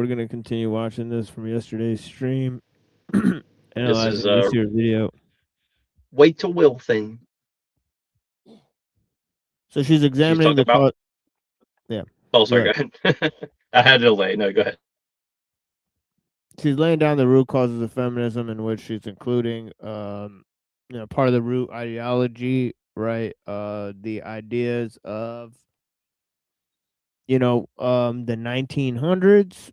we're gonna continue watching this from yesterday's stream, This is analyzing this year's video. wait till Will thing. So she's She's examining talking the about. cause. Yeah, Oh, go sorry. Go ahead. ahead. I had a delay. No, go ahead. She's laying down the root causes of feminism, in which she's including, part of the root ideology, right? The ideas of, the 1900s,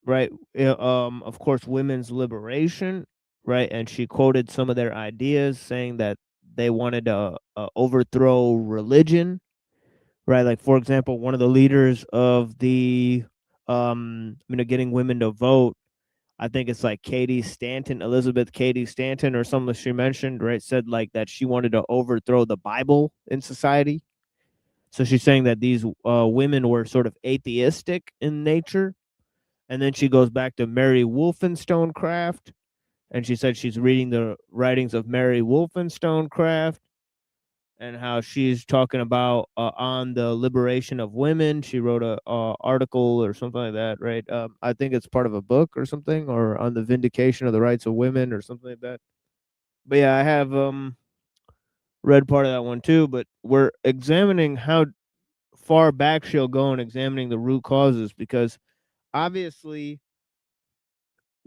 right? Of course, women's liberation, right? And she quoted some of their ideas, saying that they wanted to overthrow religion, right? Like, for example, one of the leaders of the, getting women to vote, I think it's like Katie Stanton, Elizabeth Katie Stanton, or something she mentioned, right? Said like that she wanted to overthrow the Bible in society. So she's saying that these women were sort of atheistic in nature. And then she goes back to Mary Wollstonecraft, and she said she's reading the writings of Mary Wollstonecraft, and how she's talking about on the liberation of women. She wrote a article or something like that, right? I think it's part of a book or something, or on the vindication of the rights of women or something like that. But yeah, I have read part of that one too. But we're examining how far back she'll go and examining the root causes, because obviously,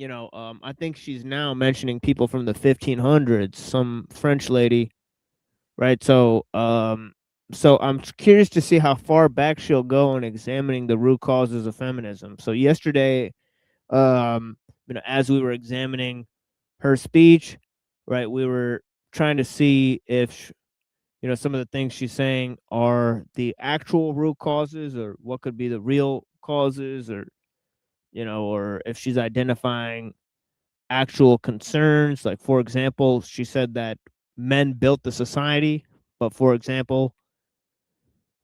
I think she's now mentioning people from the 1500s, some French lady, right? So I'm curious to see how far back she'll go in examining the root causes of feminism. So yesterday, as we were examining her speech, right, we were trying to see if some of the things she's saying are the actual root causes, or what could be the real causes, or or if she's identifying actual concerns. Like, for example, she said that men built the society, but for example,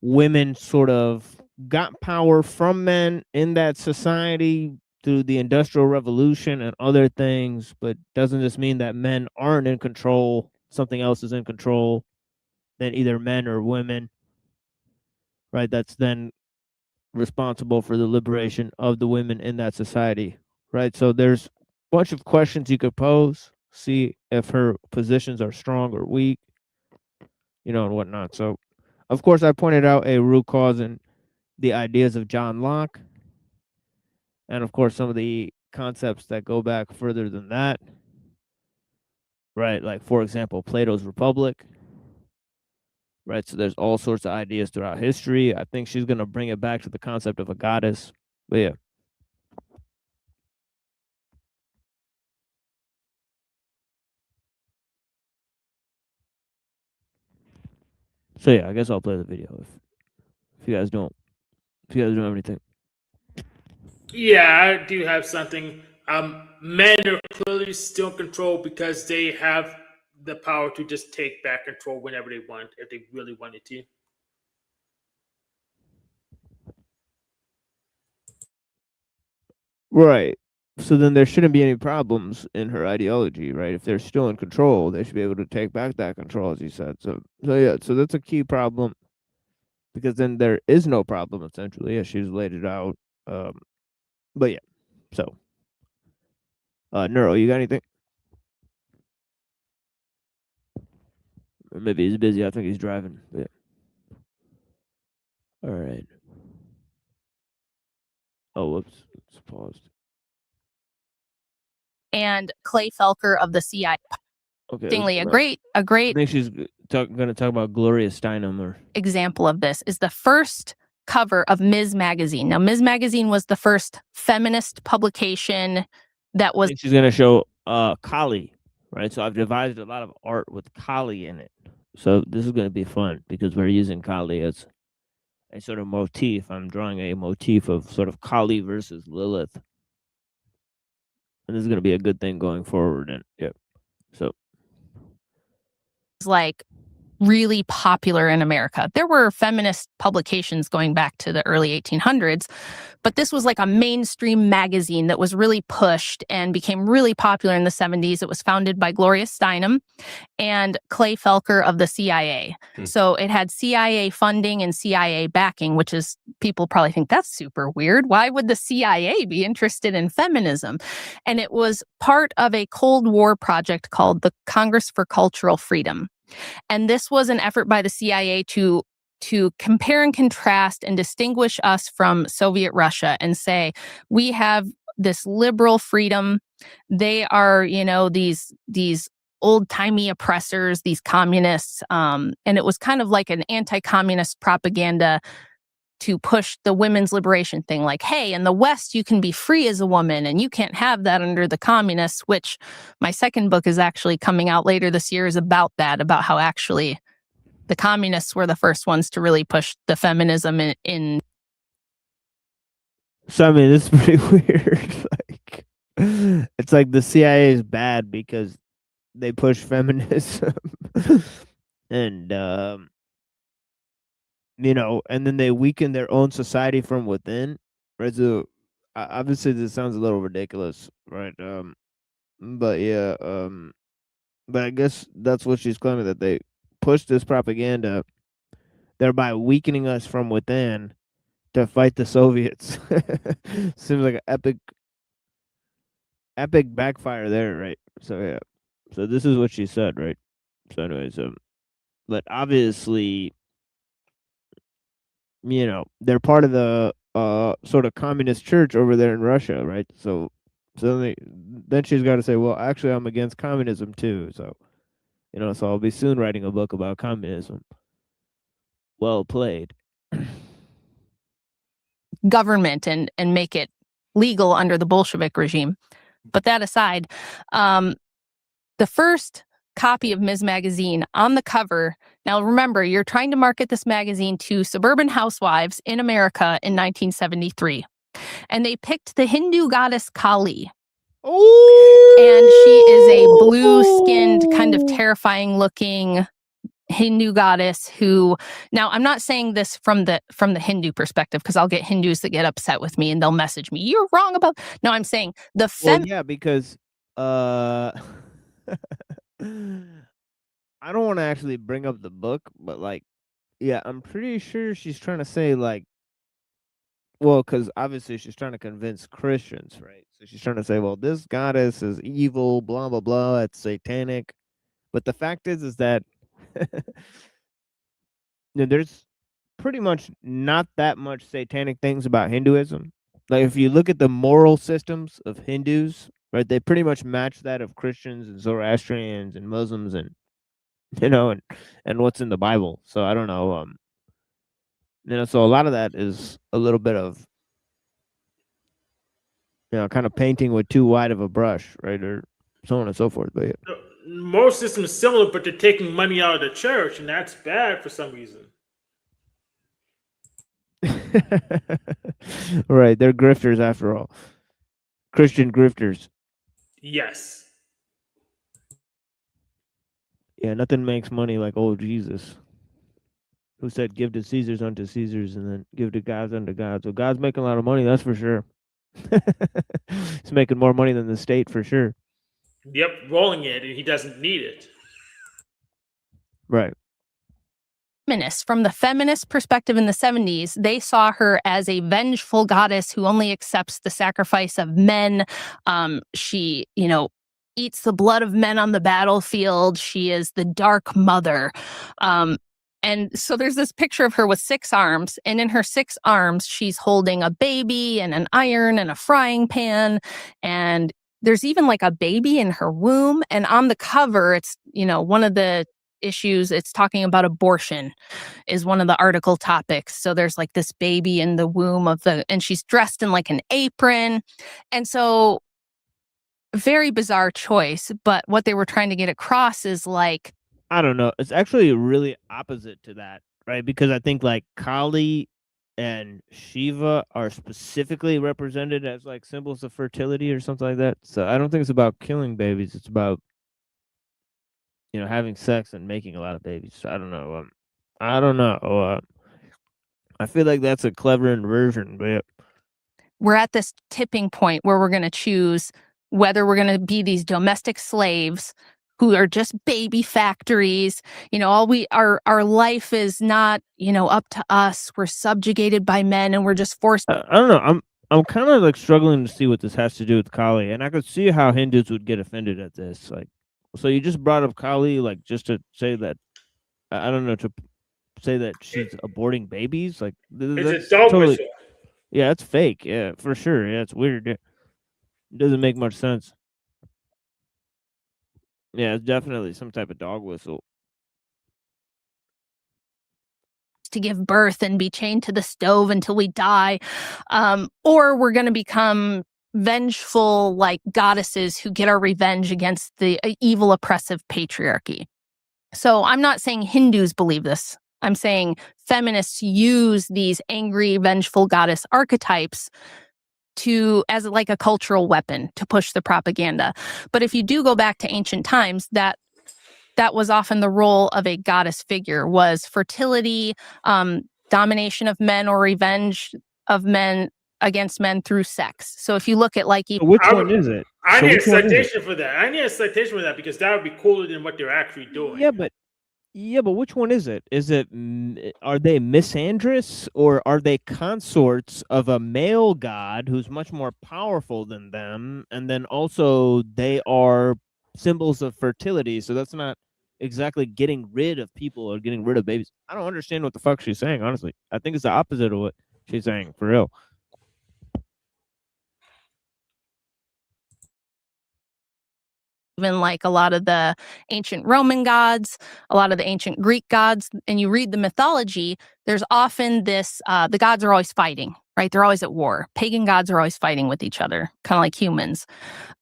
women sort of got power from men in that society through the industrial revolution and other things. But doesn't this mean that men aren't in control? Something else is in control, then either men or women, right? That's then responsible for the liberation of the women in that society, right? So there's a bunch of questions you could pose, see if her positions are strong or weak, and whatnot. So, of course, I pointed out a root cause in the ideas of John Locke, and of course, some of the concepts that go back further than that, right? Like, for example, Plato's Republic, right? So there's all sorts of ideas throughout history. I think she's going to bring it back to the concept of a goddess. But yeah. So yeah, I guess I'll play the video if you guys don't have anything. Yeah, I do have something. Men are clearly still in control because they have the power to just take back control whenever they want, if they really wanted to. Right. So then there shouldn't be any problems in her ideology, right? If they're still in control, they should be able to take back that control, as you said. So yeah, so that's a key problem, because then there is no problem essentially, as she's laid it out. Um, but yeah, so Neuro, you got anything? Or maybe he's busy. I think he's driving. But yeah. All right. Oh, whoops, it's paused. And Clay Felker of the CIA. Okay. A I great think she's going to talk about Gloria Steinem. Or example of this is the first cover of Ms. Magazine. Now, Ms. Magazine was the first feminist publication that was. I think she's going to show Kali, right? So I've devised a lot of art with Kali in it. So this is going to be fun because we're using Kali as a sort of motif. I'm drawing a motif of sort of Kali versus Lilith. And this is going to be a good thing going forward. And yeah. So like really popular in America. There were feminist publications going back to the early 1800s, but this was like a mainstream magazine that was really pushed and became really popular in the 70s. It was founded by Gloria Steinem and Clay Felker of the CIA. So it had CIA funding and CIA backing, which is, people probably think that's super weird. Why would the CIA be interested in feminism? And it was part of a Cold War project called the Congress for Cultural Freedom. And this was an effort by the CIA to compare and contrast and distinguish us from Soviet Russia and say, we have this liberal freedom. They are, these old-timey oppressors, these communists. And it was kind of like an anti-communist propaganda to push the women's liberation thing. Like, hey, in the West, you can be free as a woman and you can't have that under the communists, which my second book is actually coming out later this year, is about that, about how actually the communists were the first ones to really push the feminism in. So, I mean, it's pretty weird. Like, it's like the CIA is bad because they push feminism. And, and then they weaken their own society from within, right? So, obviously, this sounds a little ridiculous, right? But yeah, but I guess that's what she's claiming, that they push this propaganda, thereby weakening us from within to fight the Soviets. Seems like an epic backfire there, right? So yeah, so this is what she said, right? So anyways, but obviously, they're part of the sort of communist church over there in Russia, right? So then she's got to say, well, actually, I'm against communism too. So, so I'll be soon writing a book about communism. Well played. Government and make it legal under the Bolshevik regime. But that aside, the first copy of Ms. Magazine on the cover. Now, remember, you're trying to market this magazine to suburban housewives in America in 1973. And they picked the Hindu goddess Kali. Ooh! And she is a blue-skinned, kind of terrifying-looking Hindu goddess who, now I'm not saying this from the Hindu perspective, because I'll get Hindus that get upset with me and they'll message me, you're wrong about. No, I'm saying the yeah, because I don't want to actually bring up the book, but like, yeah, I'm pretty sure she's trying to say like, well, because obviously she's trying to convince Christians, right? So she's trying to say, well, this goddess is evil, blah blah blah, it's satanic. But the fact is that there's pretty much not that much satanic things about Hinduism. Like if you look at the moral systems of Hindus, right, they pretty much match that of Christians and Zoroastrians and Muslims and and what's in the Bible. So I don't know. So a lot of that is a little bit of kind of painting with too wide of a brush, right, or so on and so forth. But yeah. Most systems similar, but they're taking money out of the church, and that's bad for some reason. Right, they're grifters after all. Christian grifters. Yes. Yeah, nothing makes money like old Jesus, who said, give to Caesar's unto Caesar's, and then give to God's unto God. So God's making a lot of money, that's for sure. He's making more money than the state, for sure. Yep, rolling it, and he doesn't need it. Right. From the feminist perspective in the 70s, they saw her as a vengeful goddess who only accepts the sacrifice of men. She, eats the blood of men on the battlefield. She is the dark mother. And so there's this picture of her with 6 arms, and in her 6 arms, she's holding a baby and an iron and a frying pan. And there's even like a baby in her womb. And on the cover, it's, one of the issues, it's talking about abortion is one of the article topics. So there's like this baby in the womb and she's dressed in like an apron. And so very bizarre choice, but what they were trying to get across is like, I don't know. It's actually really opposite to that, right? Because I think like Kali and Shiva are specifically represented as like symbols of fertility or something like that. So I don't think it's about killing babies. It's about having sex and making a lot of babies. I don't know. I don't know. I feel like that's a clever inversion, but We're at this tipping point where we're going to choose whether we're going to be these domestic slaves who are just baby factories. Our life is not, up to us. We're subjugated by men and we're just forced. I don't know. I'm kind of like struggling to see what this has to do with Kali, and I could see how Hindus would get offended at this. Like, so you just brought up Kali, like just to say that I don't know, to say that she's aborting babies. Like, It's a dog totally, whistle. yeah, it's fake. Yeah, for sure. Yeah, it's weird. Yeah. It doesn't make much sense. Yeah, it's definitely some type of dog whistle. To give birth and be chained to the stove until we die, or we're going to become vengeful like goddesses who get our revenge against the evil oppressive patriarchy. So I'm not saying Hindus believe this. I'm saying feminists use these angry, vengeful goddess archetypes as like a cultural weapon to push the propaganda. But if you do go back to ancient times, that was often the role of a goddess figure, was fertility, domination of men, or revenge of men against men through sex. So if you look at like... Which one is it? I need a citation for that. I need a citation for that because that would be cooler than what they're actually doing. Yeah, but which one is it? Are they misandrous, or are they consorts of a male god who's much more powerful than them, and then also they are symbols of fertility, so that's not exactly getting rid of people or getting rid of babies. I don't understand what the fuck she's saying, honestly. I think it's the opposite of what she's saying, for real. Even like a lot of the ancient Roman gods, a lot of the ancient Greek gods, and you read the mythology, there's often this, the gods are always fighting, right? They're always at war. Pagan gods are always fighting with each other, kind of like humans.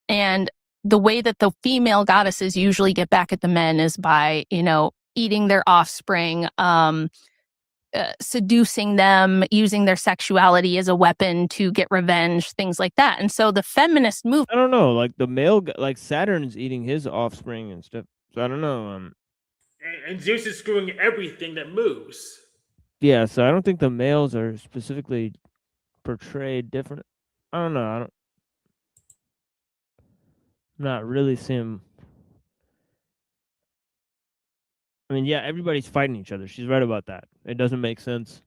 And the way that the female goddesses usually get back at the men is by, eating their offspring, seducing them, using their sexuality as a weapon to get revenge, things like that. And so the feminist movement... I don't know, like the male, like Saturn's eating his offspring and stuff. So I don't know. And Zeus is screwing everything that moves. Yeah, so I don't think the males are specifically portrayed different. I don't know. Not really seeing. I mean, yeah, everybody's fighting each other. She's right about that. It doesn't make sense.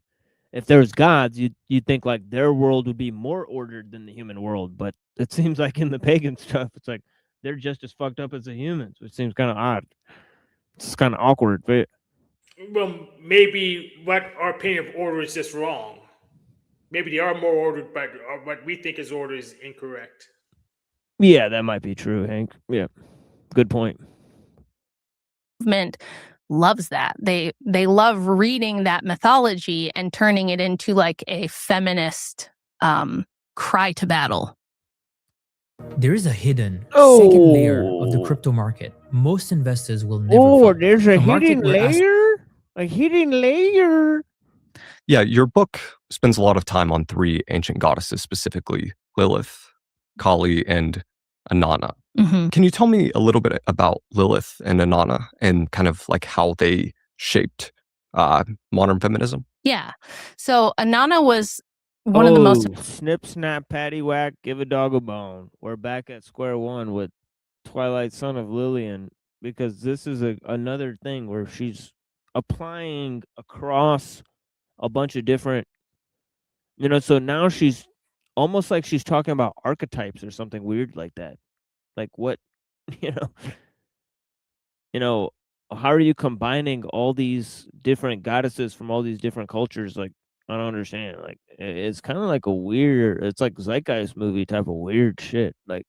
If there's gods, you'd think like their world would be more ordered than the human world, but it seems like in the pagan stuff, it's like they're just as fucked up as the humans, which seems kind of odd. It's kind of awkward, but well, maybe what our opinion of order is just wrong. Maybe they are more ordered, but what we think is order is incorrect. Yeah, that might be true, Hank. Yeah, good point. Movement loves that. They love reading that mythology and turning it into like a feminist cry to battle. There is a hidden second layer of the crypto market. Most investors will never find. There's a hidden layer? A hidden layer? Yeah, your book spends a lot of time on three ancient goddesses, specifically Lilith, Kali, and Inanna. Mm-hmm. Can you tell me a little bit about Lilith and Inanna and kind of like how they shaped modern feminism? Yeah. So Inanna was one of the most... Snip, snap, patty, whack, give a dog a bone. We're back at square one with Twilight Son of Lillian, because this is another thing where she's applying across a bunch of different, so now she's almost like she's talking about archetypes or something weird like that. Like what, how are you combining all these different goddesses from all these different cultures? Like, I don't understand. Like, it's kind of like it's like Zeitgeist movie type of weird shit. Like,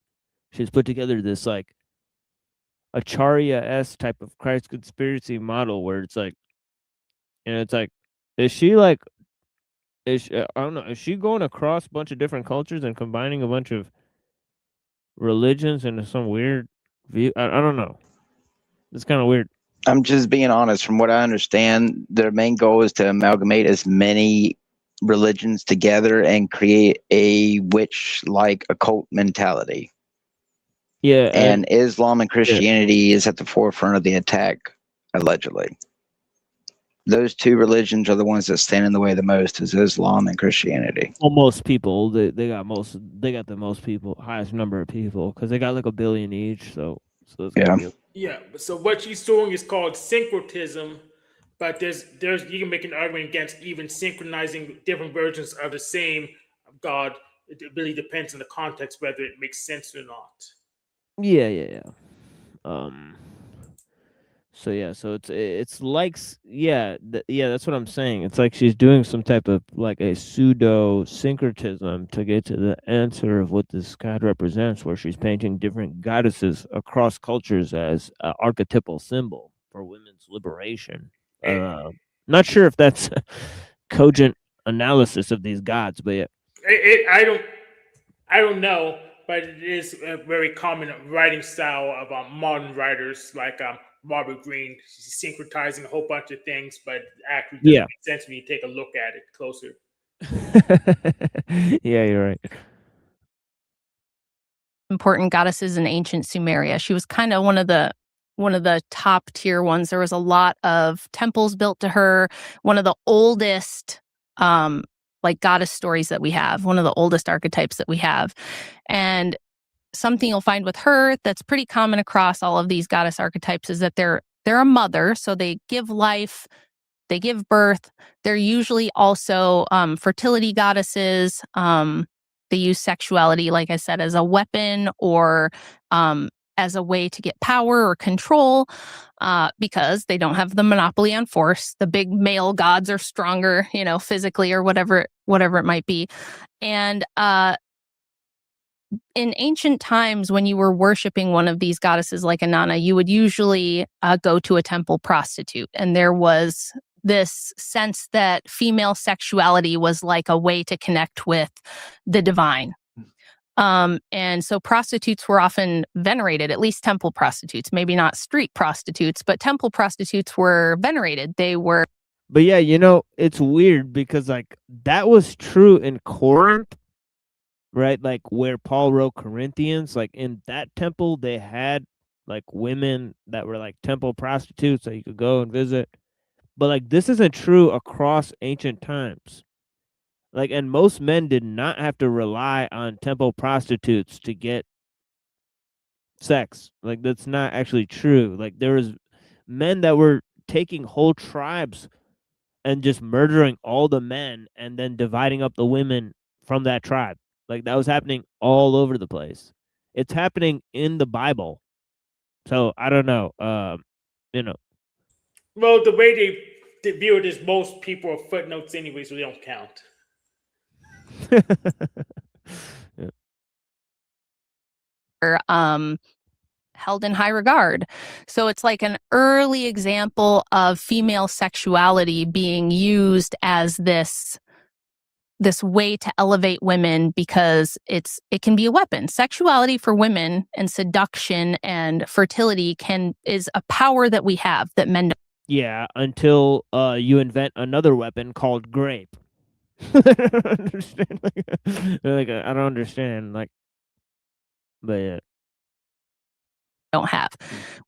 she's put together this like Acharya-esque type of Christ conspiracy model where it's like, it's like, I don't know, is she going across a bunch of different cultures and combining a bunch of religions into some weird view? I don't know. It's kind of weird. I'm just being honest. From what I understand, their main goal is to amalgamate as many religions together and create a witch-like occult mentality. Yeah, and Islam and Christianity is at the forefront of the attack, allegedly. Those two religions are the ones that stand in the way the most, is Islam and Christianity. well, most people they got the most people, highest number of people, because they got like 1 billion each. So it's Yeah. gonna be Yeah. So what she's doing is called syncretism, but there's you can make an argument against even synchronizing different versions of the same God. It really depends on the context whether it makes sense or not. yeah. So yeah, so it's like yeah, that's what I'm saying. It's like she's doing some type of like a pseudo syncretism to get to the answer of what this god represents, where she's painting different goddesses across cultures as an archetypal symbol for women's liberation. Not sure if that's cogent analysis of these gods, but yeah. I don't know, but it is a very common writing style of modern writers like Margaret Greene. She's syncretizing a whole bunch of things, but actually doesn't make sense when you take a look at it closer. Yeah, you're right. Important goddesses in ancient Sumeria. She was kind of one of the top tier ones. There was a lot of temples built to her. One of the oldest like goddess stories that we have, one of the oldest archetypes that we have. And something you'll find with her that's pretty common across all of these goddess archetypes is that they're a mother, so they give life, they give birth. They're usually also fertility goddesses. They use sexuality, like I said, as a weapon or as a way to get power or control because they don't have the monopoly on force. The big male gods are stronger, physically or whatever it might be. And in ancient times, when you were worshiping one of these goddesses like Inanna, you would usually go to a temple prostitute. And there was this sense that female sexuality was like a way to connect with the divine. And so prostitutes were often venerated, at least temple prostitutes, maybe not street prostitutes, but temple prostitutes were venerated. They were. But yeah, it's weird because like that was true in Corinth, right? Like where Paul wrote Corinthians, like in that temple, they had like women that were like temple prostitutes that you could go and visit. But like this isn't true across ancient times. Like, and most men did not have to rely on temple prostitutes to get sex. Like that's not actually true. Like there was men that were taking whole tribes and just murdering all the men and then dividing up the women from that tribe. Like that was happening all over the place. It's happening in the Bible. So I don't know. Well, the way they view it is most people are footnotes anyway, so they don't count. Held in high regard. So it's like an early example of female sexuality being used as this way to elevate women because it can be a weapon. Sexuality for women and seduction and fertility is a power that we have that men don't. Yeah, until you invent another weapon called grape. I don't understand. I don't understand. But yeah. Don't have.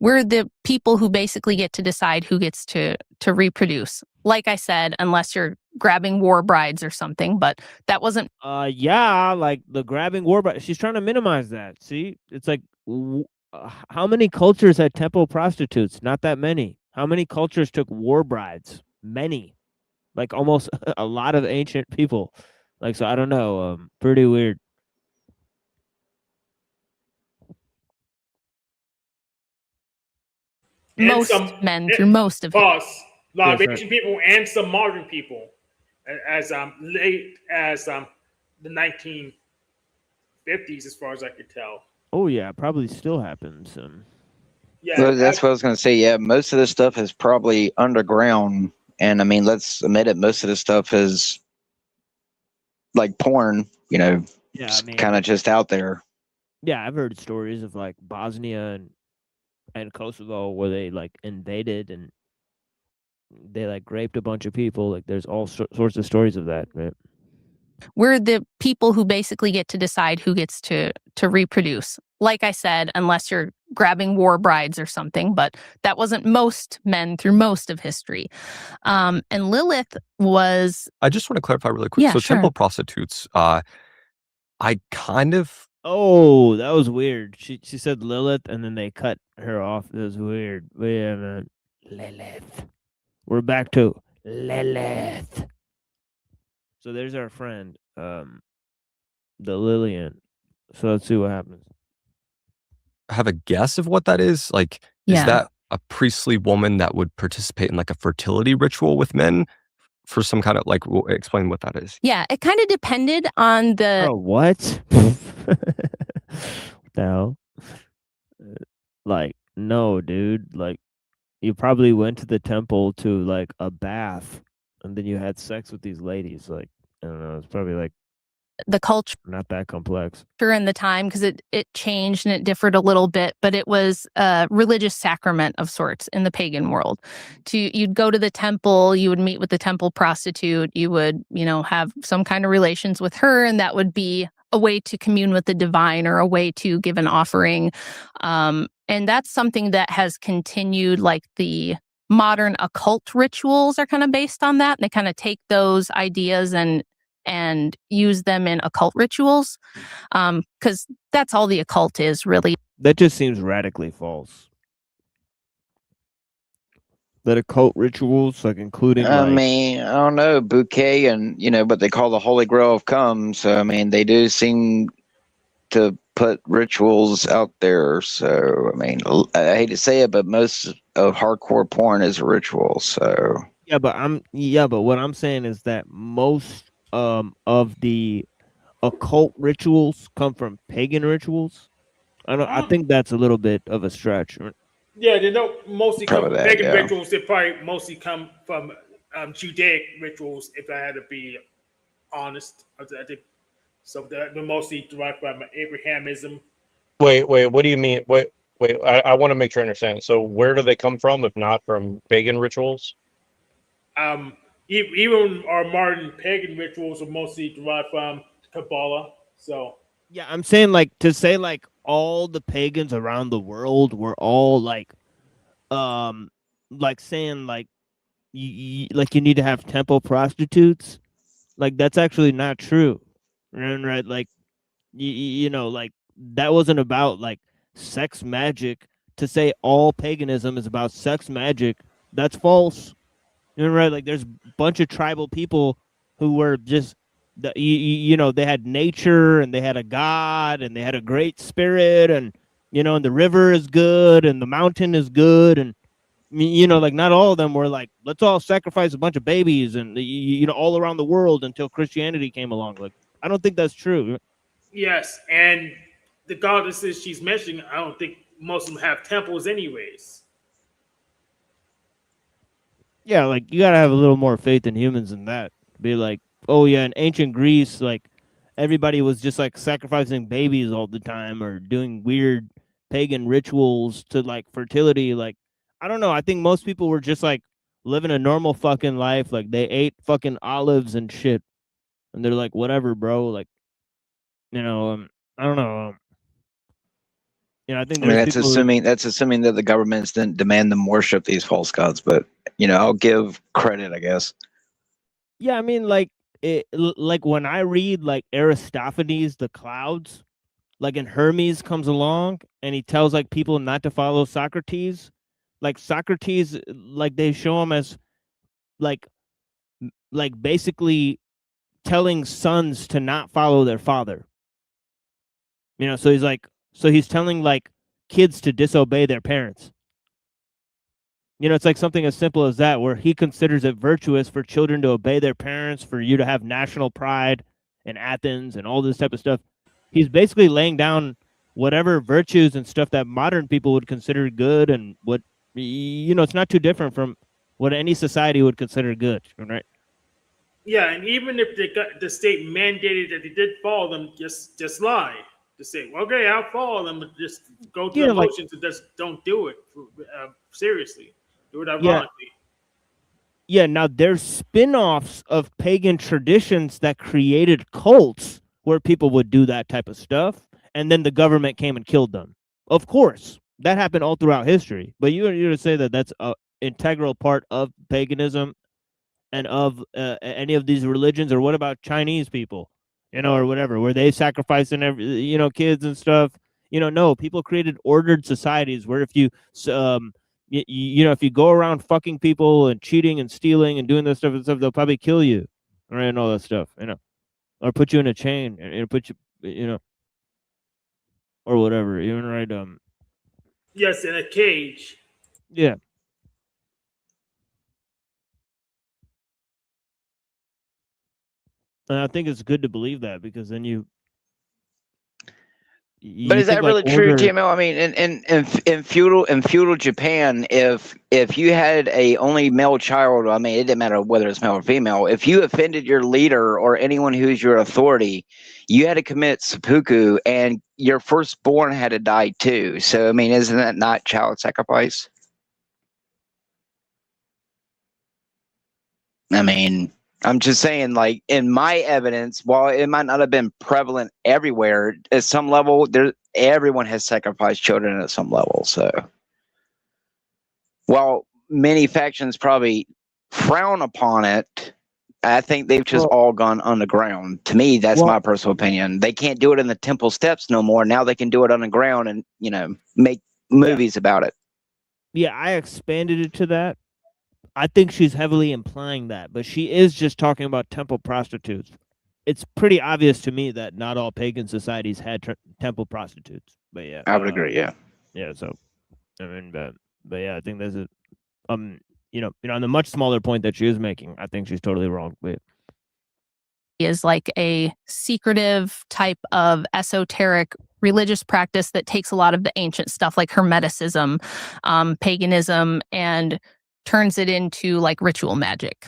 We're the people who basically get to decide who gets to reproduce. Like I said, unless you're grabbing war brides or something, but that wasn't. Yeah, like the grabbing war bride. She's trying to minimize that. See, it's like how many cultures had temple prostitutes? Not that many. How many cultures took war brides? Many. Like almost a lot of ancient people. Like, so I don't know. Pretty weird. Most men through most of it. A lot of ancient people and some modern people, as late as the 1950s, as far as I could tell. Oh yeah, probably still happens. Yeah, so that's what I was going to say. Yeah, most of this stuff is probably underground, and I mean, let's admit it. Most of this stuff is like porn, Yeah, kind of just out there. Yeah, I've heard stories of like Bosnia and Kosovo where they like invaded and they like raped a bunch of people. Like there's all sorts of stories of that, right? We're the people who basically get to decide who gets to reproduce. Like I said, unless you're grabbing war brides or something, but that wasn't most men through most of history. And Lilith was... I just want to clarify really quick. Yeah, so sure. temple prostitutes, I kind of... Oh, that was weird. She said Lilith, and then they cut her off. It was weird. Wait a minute. Lilith. We're back to Lilith. So there's our friend, the Lillian. So let's see what happens. have a guess of what that is. Like, Yeah. is that a priestly woman that would participate in like a fertility ritual with men for some kind of like, explain what that is? Yeah, it kind of depended on the... Oh, what? What the hell? Like, no, dude. Like, you probably went to the temple to like a bath, and then you had sex with these ladies. Like, I don't know. It's probably like the culture not that complex. in the time, because it changed and it differed a little bit, but it was a religious sacrament of sorts in the pagan world. You'd go to the temple, you would meet with the temple prostitute, you would, have some kind of relations with her, and that would be a way to commune with the divine or a way to give an offering. And that's something that has continued. Like the modern occult rituals are kind of based on that. They kind of take those ideas and use them in occult rituals, because that's all the occult is, really. That just seems radically false. That occult rituals, like including, I mean, I don't know, bouquet and, what they call the Holy Grail of cum. So, I mean, they do seem to put rituals out there. So, I mean, I hate to say it, but most of hardcore porn is a ritual. So, but what I'm saying is that most of the occult rituals come from pagan rituals. I think that's a little bit of a stretch. Yeah, they don't mostly come from pagan yeah. rituals. They probably mostly come from Judaic rituals, if I had to be honest. I think so. They're mostly derived from Abrahamism. Wait, what do you mean? Wait, I want to make sure I understand. So where do they come from, if not from pagan rituals? Even our modern pagan rituals are mostly derived from Kabbalah. So yeah, I'm saying like to say like all the pagans around the world were all like saying like you need to have temple prostitutes. Like that's actually not true, right? Like like that wasn't about like sex magic. To say all paganism is about sex magic, that's false. Right? Like there's a bunch of tribal people who were just, they had nature and they had a god and they had a great spirit, and and the river is good and the mountain is good, and like not all of them were like, let's all sacrifice a bunch of babies and all around the world until Christianity came along. Like I don't think that's true. Yes, and the goddesses she's mentioning, I don't think most of them have temples anyways. Yeah, like you gotta have a little more faith in humans than that. Be like, oh yeah, in ancient Greece, like everybody was just like sacrificing babies all the time or doing weird pagan rituals to like fertility. Like, I don't know. I think most people were just like living a normal fucking life. Like they ate fucking olives and shit, and they're like, whatever, bro. Like, I don't know. I think that's assuming that the governments didn't demand them worship these false gods, but I'll give credit, I guess. Yeah, I mean, like when I read like Aristophanes, the clouds, like and Hermes comes along and he tells like people not to follow Socrates. Like Socrates, like they show him as like basically telling sons to not follow their father. So he's telling like kids to disobey their parents. It's like something as simple as that, where he considers it virtuous for children to obey their parents, for you to have national pride in Athens and all this type of stuff. He's basically laying down whatever virtues and stuff that modern people would consider good, and what, it's not too different from what any society would consider good, right? Yeah, and even if the state mandated that they did follow them, just lie. To say, okay, I'll follow them, but just go through the motions and just don't do it seriously. Do it ironically. Yeah, now there's spin-offs of pagan traditions that created cults where people would do that type of stuff, and then the government came and killed them. Of course, that happened all throughout history. But you're to say that that's a integral part of paganism and of any of these religions, or what about Chinese people, or whatever, where they sacrificing kids and stuff? No, people created ordered societies where if you if you go around fucking people and cheating and stealing and doing this stuff and stuff, they'll probably kill you, right? And all that stuff, or put you in a chain and put you, or whatever, even right? Yes, in a cage. Yeah. And I think it's good to believe that, because then you But is that think, really like, true, order. TMO? I mean, in feudal Japan, if you had a only male child, I mean, it didn't matter whether it's male or female. If you offended your leader or anyone who's your authority, you had to commit seppuku, and your firstborn had to die too. So, I mean, isn't that not child sacrifice? I mean, I'm just saying, like, in my evidence, while it might not have been prevalent everywhere, at some level, everyone has sacrificed children at some level. So, while many factions probably frown upon it, I think they've just all gone underground. To me, that's my personal opinion. They can't do it in the temple steps no more. Now they can do it underground and, make movies about it. Yeah, I expanded it to that. I think she's heavily implying that, but she is just talking about temple prostitutes. It's pretty obvious to me that not all pagan societies had temple prostitutes. But yeah, I would agree. Yeah. Yeah. So, I mean, but yeah, I think there's a, on the much smaller point that she is making, I think she's totally wrong. But is like a secretive type of esoteric religious practice that takes a lot of the ancient stuff like Hermeticism, paganism, and turns it into like ritual magic.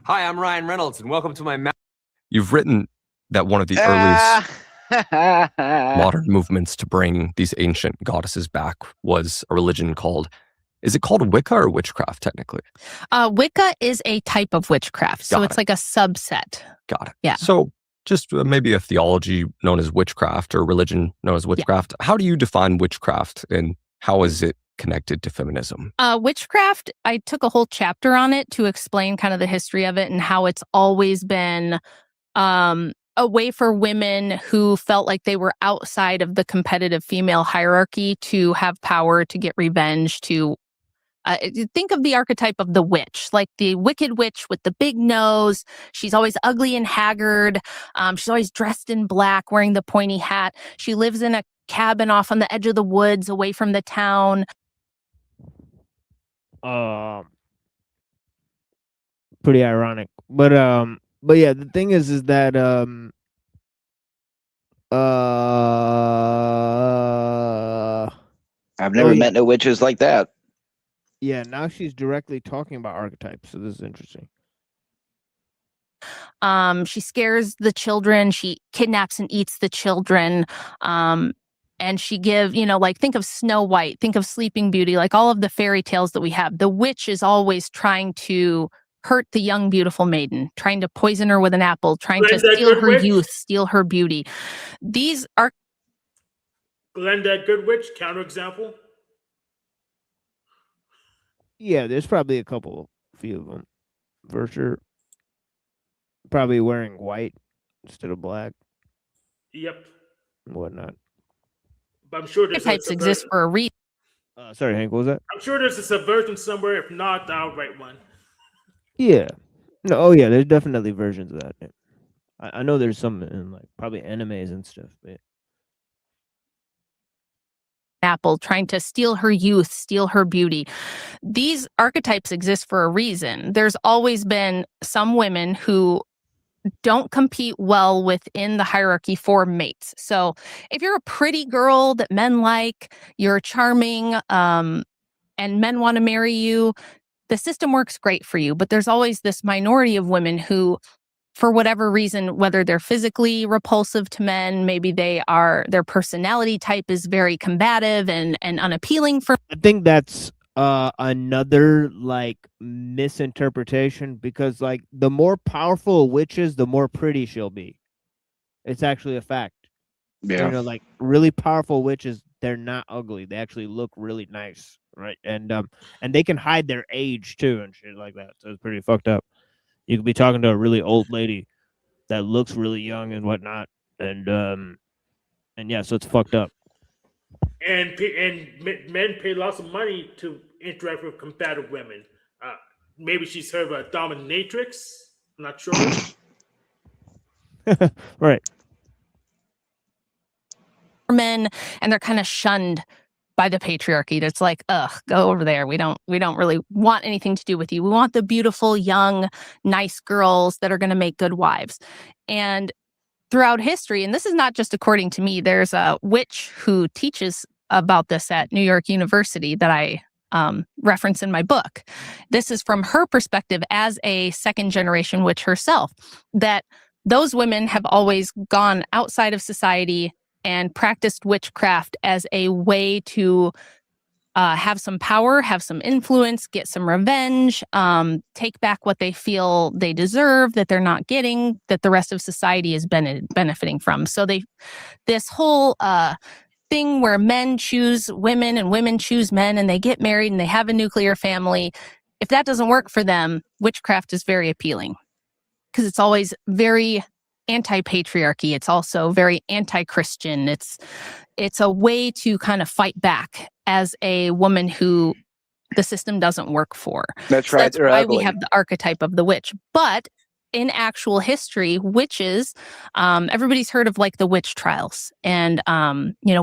Hi, I'm Ryan Reynolds, and welcome to my. You've written that one of the earliest modern movements to bring these ancient goddesses back was a religion called, is it called Wicca or witchcraft technically? Wicca is a type of witchcraft, so it's like a subset. Got it. Yeah. So just maybe a theology known as witchcraft or religion known as witchcraft. Yeah. How do you define witchcraft, and how is it connected to feminism? Witchcraft, I took a whole chapter on it to explain kind of the history of it and how it's always been a way for women who felt like they were outside of the competitive female hierarchy to have power, to get revenge, to think of the archetype of the witch, like the wicked witch with the big nose. She's always ugly and haggard. She's always dressed in black, wearing the pointy hat. She lives in a cabin off on the edge of the woods, away from the town. Pretty ironic, but yeah, the thing is that I've never met no witches like that. Yeah, now she's directly talking about archetypes, so this is interesting. She scares the children. She kidnaps and eats the children. And she think of Snow White, think of Sleeping Beauty, like all of the fairy tales that we have. The witch is always trying to hurt the young, beautiful maiden, trying to poison her with an apple, trying to steal her youth, steal her beauty. These are Glenda Goodwitch, counterexample. Yeah, there's probably a few of them, for sure. Probably wearing white instead of black. Yep. And whatnot. But I'm sure there's types exist for a reason. Sorry, Hank, what was that? I'm sure there's a subversion somewhere, if not the outright one. Yeah. No, oh yeah, there's definitely versions of that. I know there's some in like probably animes and stuff. But apple, trying to steal her youth, steal her beauty. These archetypes exist for a reason. There's always been some women who don't compete well within the hierarchy for mates. So if you're a pretty girl that men like, you're charming, and men want to marry you, the system works great for you. But there's always this minority of women who for whatever reason, whether they're physically repulsive to men, maybe their personality type is very combative and unappealing for. I think that's another like misinterpretation, because like the more powerful a witch is, the more pretty she'll be. It's actually a fact. Yeah. You know, like really powerful witches, they're not ugly. They actually look really nice, right? And they can hide their age too and shit like that. So it's pretty fucked up. You could be talking to a really old lady that looks really young and whatnot, and yeah, so it's fucked up. And men pay lots of money to interact with combative women. Maybe she's heard of a dominatrix. I'm not sure. Right. Men, and they're kind of shunned by the patriarchy. That's like, ugh, go over there. We don't really want anything to do with you. We want the beautiful, young, nice girls that are going to make good wives. And throughout history, and this is not just according to me, there's a witch who teaches about this at New York University that I reference in my book. This is from her perspective as a second-generation witch herself, that those women have always gone outside of society and practiced witchcraft as a way to have some power, have some influence, get some revenge, take back what they feel they deserve, that they're not getting, that the rest of society is benefiting from. So this whole thing where men choose women and women choose men and they get married and they have a nuclear family, if that doesn't work for them, witchcraft is very appealing because it's always very anti-patriarchy. It's also very anti-Christian. It's a way to kind of fight back as a woman who the system doesn't work for. That's So right. that's They're why ugly. we have the archetype of the witch. But in actual history, witches, everybody's heard of like the witch trials and,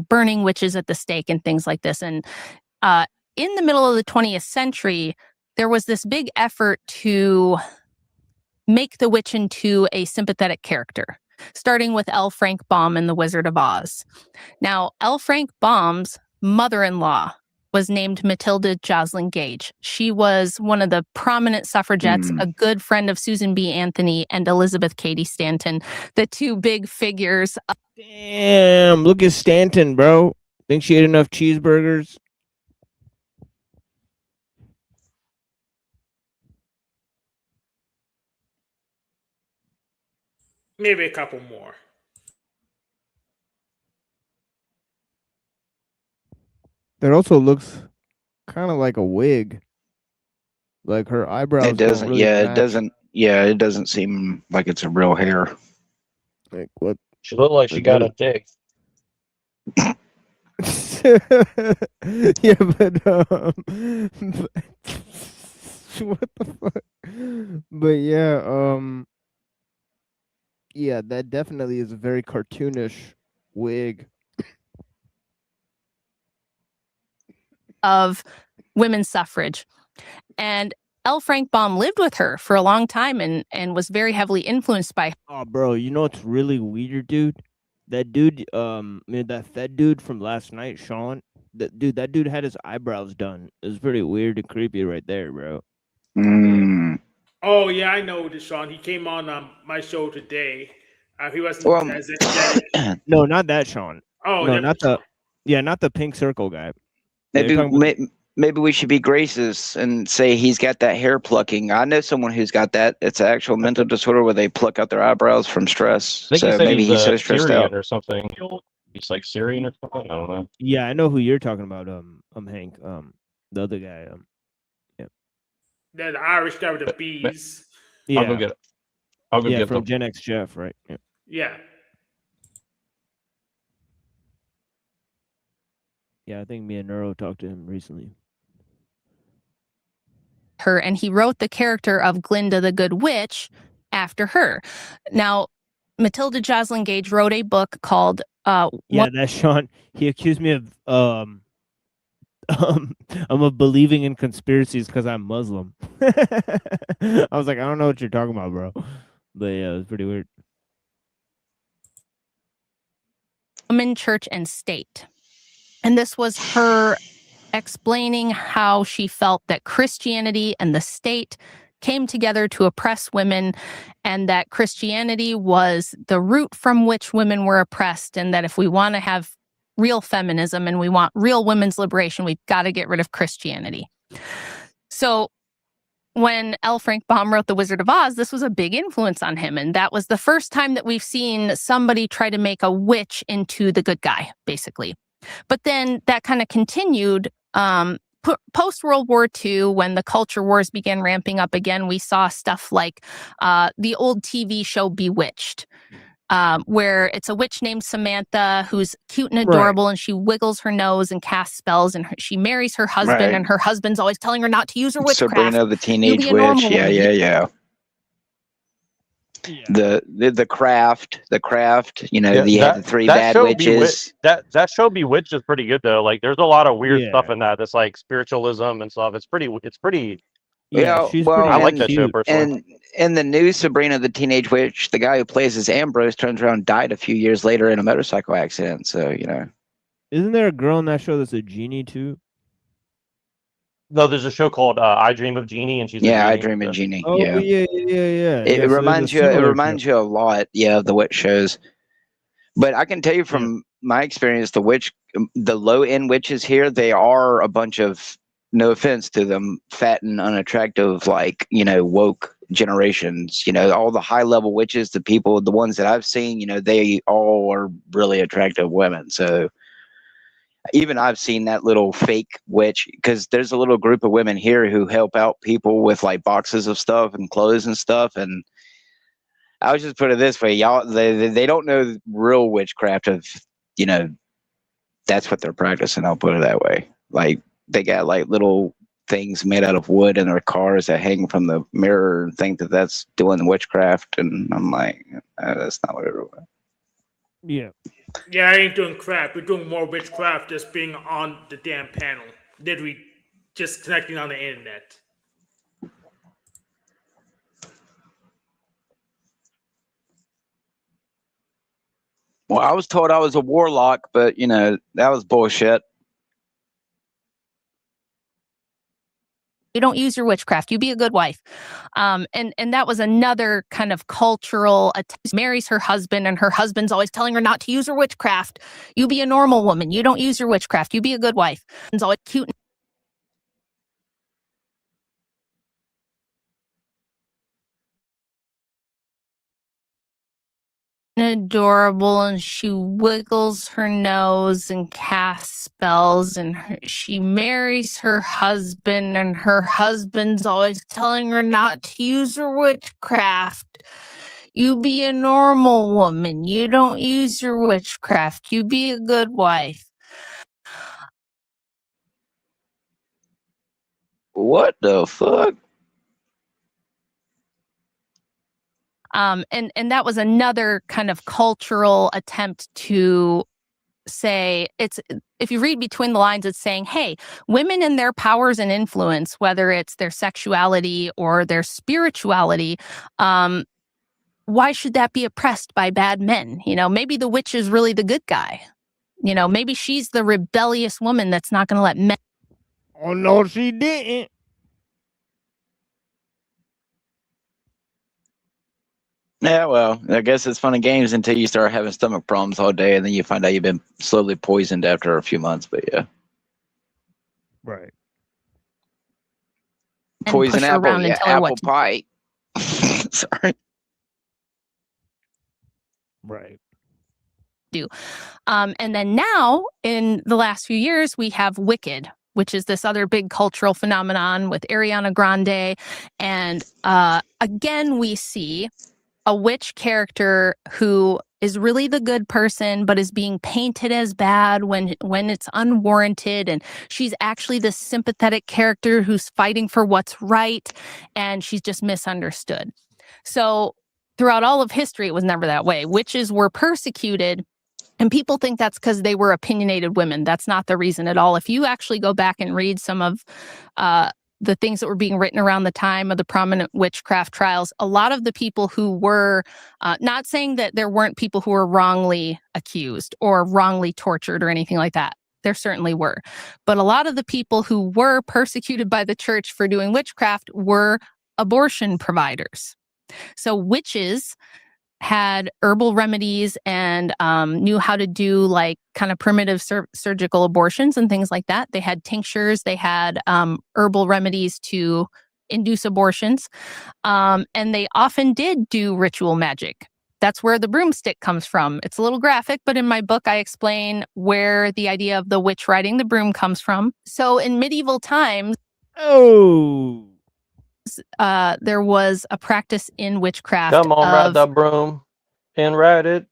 burning witches at the stake and things like this. And in the middle of the 20th century, there was this big effort to make the witch into a sympathetic character, starting with L. Frank Baum in The Wizard of Oz. Now, L. Frank Baum's mother-in-law was named Matilda Joslyn Gage. She was one of the prominent suffragettes, a good friend of Susan B. Anthony and Elizabeth Cady Stanton, the two big figures. Damn, look at Stanton, bro. Think she ate enough cheeseburgers? Maybe a couple more. That also looks kind of like a wig. Like her eyebrows. It doesn't. Really Yeah, match. it doesn't. Yeah, it doesn't seem like it's a real hair. Like what? She looked like she got a dick. Yeah, but what the fuck? But yeah, yeah, that definitely is a very cartoonish wig. Of women's suffrage. And L. Frank Baum lived with her for a long time and was very heavily influenced by. Oh, bro, you know what's really weird, dude? That dude, that fat dude from last night, Sean. That dude had his eyebrows done. It was pretty weird and creepy right there, bro. Mm. Oh yeah, I know Deshaun. He came on my show today. He wasn't Well, as energetic. No, not that Sean. Oh, No, yeah, not the. Yeah, not the pink circle guy. Maybe you're talking about- maybe we should be gracious and say he's got that hair plucking. I know someone who's got that. It's an actual mental disorder where they pluck out their eyebrows from stress. I think So he said maybe he's so stressed Syrian out. or something. He's like Syrian or something. I don't know. Yeah, I know who you're talking about. Hank. The other guy. The Irish guy with the bees. Yeah. I'll go get it. I'll go Yeah, get from them. Gen X Jeff, right? Yeah. Yeah. Yeah, I think me and Neuro talked to him recently. her, and he wrote the character of Glinda the Good Witch after her. Now, Matilda Joslyn Gage wrote a book called Yeah, that's Sean. He accused me of I'm of believing in conspiracies because I'm Muslim. I was like, I don't know what you're talking about, bro. But yeah, it was pretty weird. Woman, Church, and State. And this was her explaining how she felt that Christianity and the state came together to oppress women, and that Christianity was the root from which women were oppressed, and that if we want to have real feminism and we want real women's liberation, we've got to get rid of Christianity. So when L. Frank Baum wrote The Wizard of Oz, this was a big influence on him. And that was the first time that we've seen somebody try to make a witch into the good guy, basically. But then that kind of continued post-World War II, when the culture wars began ramping up again. We saw stuff like the old TV show Bewitched, where it's a witch named Samantha who's cute and adorable, and she wiggles her nose and casts spells, and she marries her husband, and her husband's always telling her not to use her witchcraft. Sabrina the Teenage Witch. Yeah. The craft, you know, you had the three bad witches. That show Bewitched is pretty good though. Like, there's a lot of weird stuff in that. That's like spiritualism and stuff. It's pretty. Yeah, I like that show personally. And the new Sabrina the Teenage Witch, the guy who plays as Ambrose turns around and died a few years later in a motorcycle accident. So, you know. Isn't there a girl in that show that's a genie too? No, there's a show called I Dream of Jeannie, and she's I Dream of Jeannie. Oh, yeah. It reminds you a lot, of the witch shows. But I can tell you from my experience, the low end witches here, they are a bunch of, no offense to them, fat and unattractive, like, you know, woke generations. You know, all the high level witches, the ones that I've seen, you know, they all are really attractive women. So even I've seen that little fake witch, because there's a little group of women here who help out people with like boxes of stuff and clothes and stuff. And I was just put it this way, y'all, they don't know real witchcraft of, you know, that's what they're practicing. I'll put it that way. Like, they got like little things made out of wood in their cars that hang from the mirror and think that that's doing witchcraft. And I'm like, that's not what it was. Yeah. Yeah, I ain't doing crap. We're doing more witchcraft just being on the damn panel. Literally just connecting on the internet. Well, I was told I was a warlock, but, you know, that was bullshit. You don't use your witchcraft. You be a good wife. And that was another kind of cultural marries her husband, and her husband's always telling her not to use her witchcraft. You be a normal woman. You don't use your witchcraft. You be a good wife. It's always cute. Adorable, and she wiggles her nose and casts spells, and she marries her husband, and her husband's always telling her not to use her witchcraft. You be a normal woman. You don't use your witchcraft. You be a good wife. What the fuck? And that was another kind of cultural attempt to say, if you read between the lines, it's saying, hey, women and their powers and influence, whether it's their sexuality or their spirituality, why should that be oppressed by bad men? You know, maybe the witch is really the good guy. You know, maybe she's the rebellious woman that's not going to let men. Oh, no, she didn't. Yeah, well, I guess it's fun and games until you start having stomach problems all day, and then you find out you've been slowly poisoned after a few months. But yeah, right. Poison apple, apple pie. Sorry. Right. And then now, in the last few years, we have Wicked, which is this other big cultural phenomenon with Ariana Grande, and again we see a witch character who is really the good person, but is being painted as bad when it's unwarranted. And she's actually this sympathetic character who's fighting for what's right, and she's just misunderstood. So throughout all of history, it was never that way. Witches were persecuted, and people think that's because they were opinionated women. That's not the reason at all. If you actually go back and read some of the things that were being written around the time of the prominent witchcraft trials, a lot of the people who were, not saying that there weren't people who were wrongly accused or wrongly tortured or anything like that. There certainly were. But a lot of the people who were persecuted by the church for doing witchcraft were abortion providers. So witches had herbal remedies and knew how to do like kind of primitive surgical abortions and things like that. They had tinctures, they had herbal remedies to induce abortions, and they often did do ritual magic. That's where the broomstick comes from. It's a little graphic, but in my book, I explain where the idea of the witch riding the broom comes from. So in medieval times, there was a practice in witchcraft. Come on, ride the broom and ride it.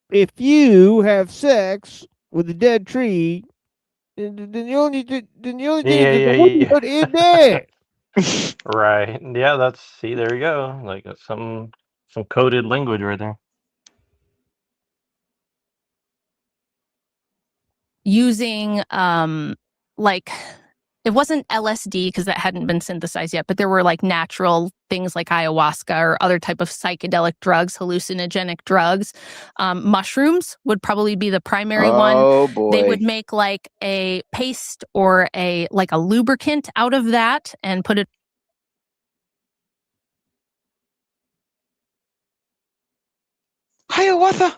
If you have sex with a dead tree, then you only thing is dead. Right. Yeah, there you go. Like some coded language right there. Using like, it wasn't LSD because that hadn't been synthesized yet, but there were like natural things like ayahuasca or other type of psychedelic drugs, hallucinogenic drugs. Mushrooms would probably be the primary one. Oh boy. They would make like a paste or a lubricant out of that and put it. Hiawatha.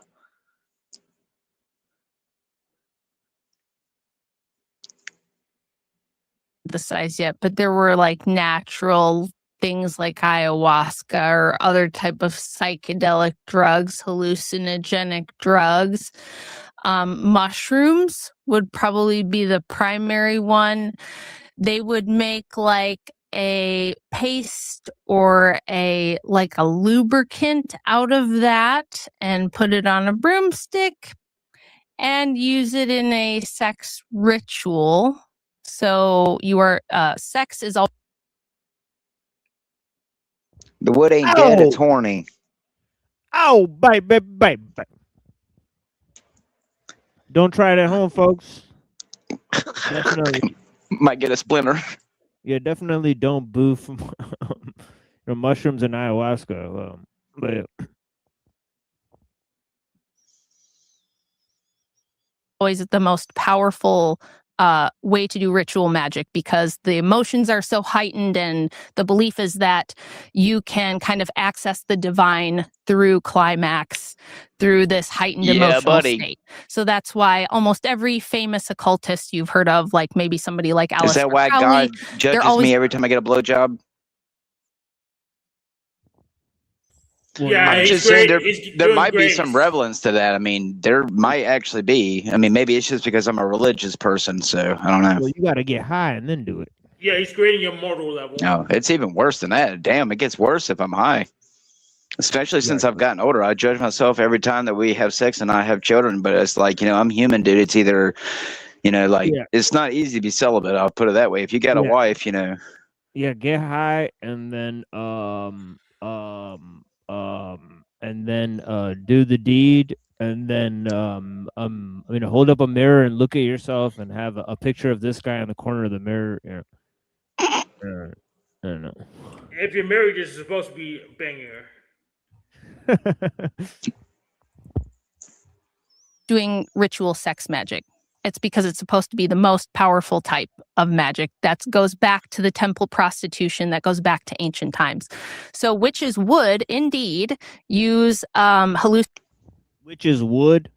The size yet, but there were like natural things like ayahuasca or other type of psychedelic drugs, hallucinogenic drugs. Mushrooms would probably be the primary one. They would make like a paste or a lubricant out of that and put it on a broomstick and use it in a sex ritual. So your sex is all. The wood ain't dead, it's horny. Oh, baby. Don't try it at home, folks. Definitely. Might get a splinter. Yeah, definitely don't boof your mushrooms and ayahuasca. But always the most powerful way to do ritual magic because the emotions are so heightened, and the belief is that you can kind of access the divine through climax, through this heightened emotional state. So that's why almost every famous occultist you've heard of, like maybe somebody like Aleister Is that why Crowley, God judges me every time I get a blowjob? Yeah, I'm just saying there might be some relevance to that. I mean, there might actually be. I mean, maybe it's just because I'm a religious person, so I don't know. Well, you got to get high and then do it. Yeah, he's grading your mortal level. No, it's even worse than that. Damn, it gets worse if I'm high. Especially since I've gotten older. I judge myself every time that we have sex and I have children, but it's like, I'm human, dude. It's either, it's not easy to be celibate. I'll put it that way. If you got a wife, Yeah, get high and then do the deed, and then hold up a mirror and look at yourself and have a picture of this guy on the corner of the mirror. I don't know. If you're married, you're supposed to be banging her. Doing ritual sex magic. It's because it's supposed to be the most powerful type of magic that goes back to the temple prostitution, that goes back to ancient times. So witches would indeed use Witches would?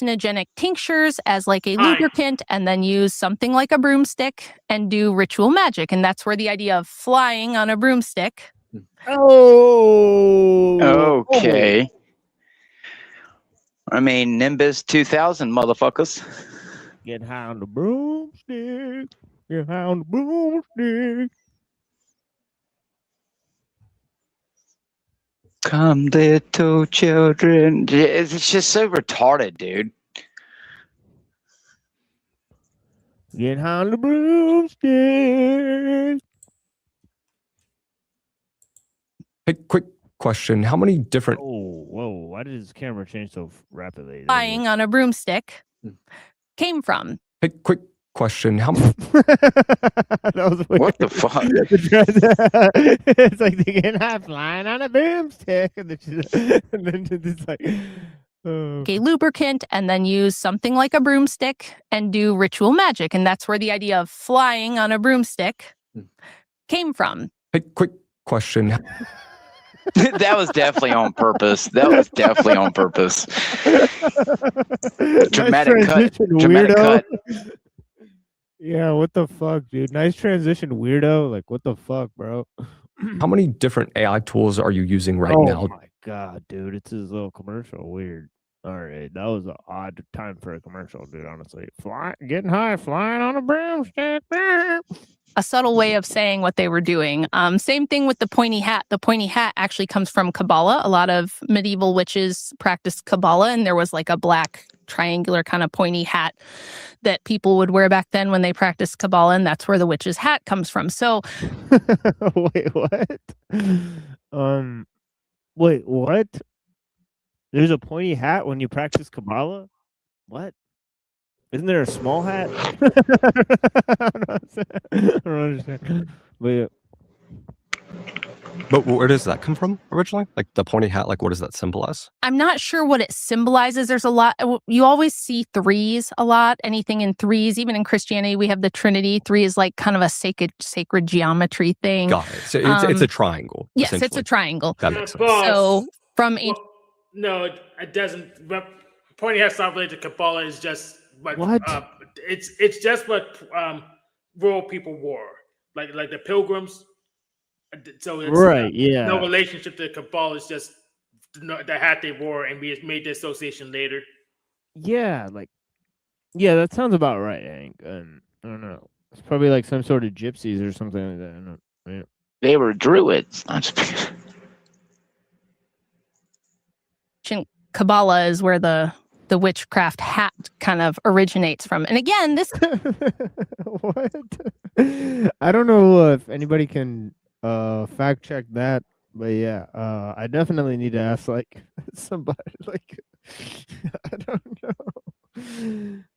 hallucinogenic tinctures as like a lubricant, and then use something like a broomstick and do ritual magic. And that's where the idea of flying on a broomstick. Oh. Okay. I mean, Nimbus 2000, motherfuckers. Get high on the broomstick. Get high on the broomstick. Come, little children. It's just so retarded, dude. Get high on the broomstick. Hey, quick question. How many different... Whoa. Why did his camera change so rapidly? Flying on a broomstick came from. Hey, quick question. How many... What the fuck? It's like they get high flying on a broomstick. And then it's like... A lubricant, and then use something like a broomstick and do ritual magic. And that's where the idea of flying on a broomstick came from. Hey, quick question. That was definitely on purpose. Dramatic cut. Dramatic cut. Yeah, what the fuck, dude? Nice transition, weirdo. Like, what the fuck, bro? How many different AI tools are you using right Oh now? my god, dude! It's his little commercial. Weird. All right, that was an odd time for a commercial, dude. Honestly, getting high, flying on a broomstick. A subtle way of saying what they were doing. Same thing with the pointy hat. The pointy hat actually comes from Kabbalah. A lot of medieval witches practiced Kabbalah, and there was like a black triangular kind of pointy hat that people would wear back then when they practiced Kabbalah, and that's where the witch's hat comes from. So, wait, what? Wait, what? There's a pointy hat when you practice Kabbalah? What? Isn't there a small hat? I don't understand. But yeah. But where does that come from originally? Like the pointy hat, like what does that symbolize? I'm not sure what it symbolizes. There's a lot. You always see threes a lot, anything in threes. Even in Christianity, we have the Trinity. Three is like kind of a sacred geometry thing. Got it. So it's a triangle. Yes, it's a triangle. That makes sense. So from ancient. No, it doesn't. But pointy hat's not related to Kabbalah. It's just what? It's just what rural people wore, like the pilgrims. So it's no relationship to Kabbalah. It's just the hat they wore, and we made the association later. Yeah, that sounds about right, Hank. And I don't know. It's probably like some sort of gypsies or something like that. I don't know. Yeah. They were druids. Kabbalah is where the witchcraft hat kind of originates from. And again, this what? I don't know if anybody can fact check that, but yeah, I definitely need to ask like somebody. Like, I don't know.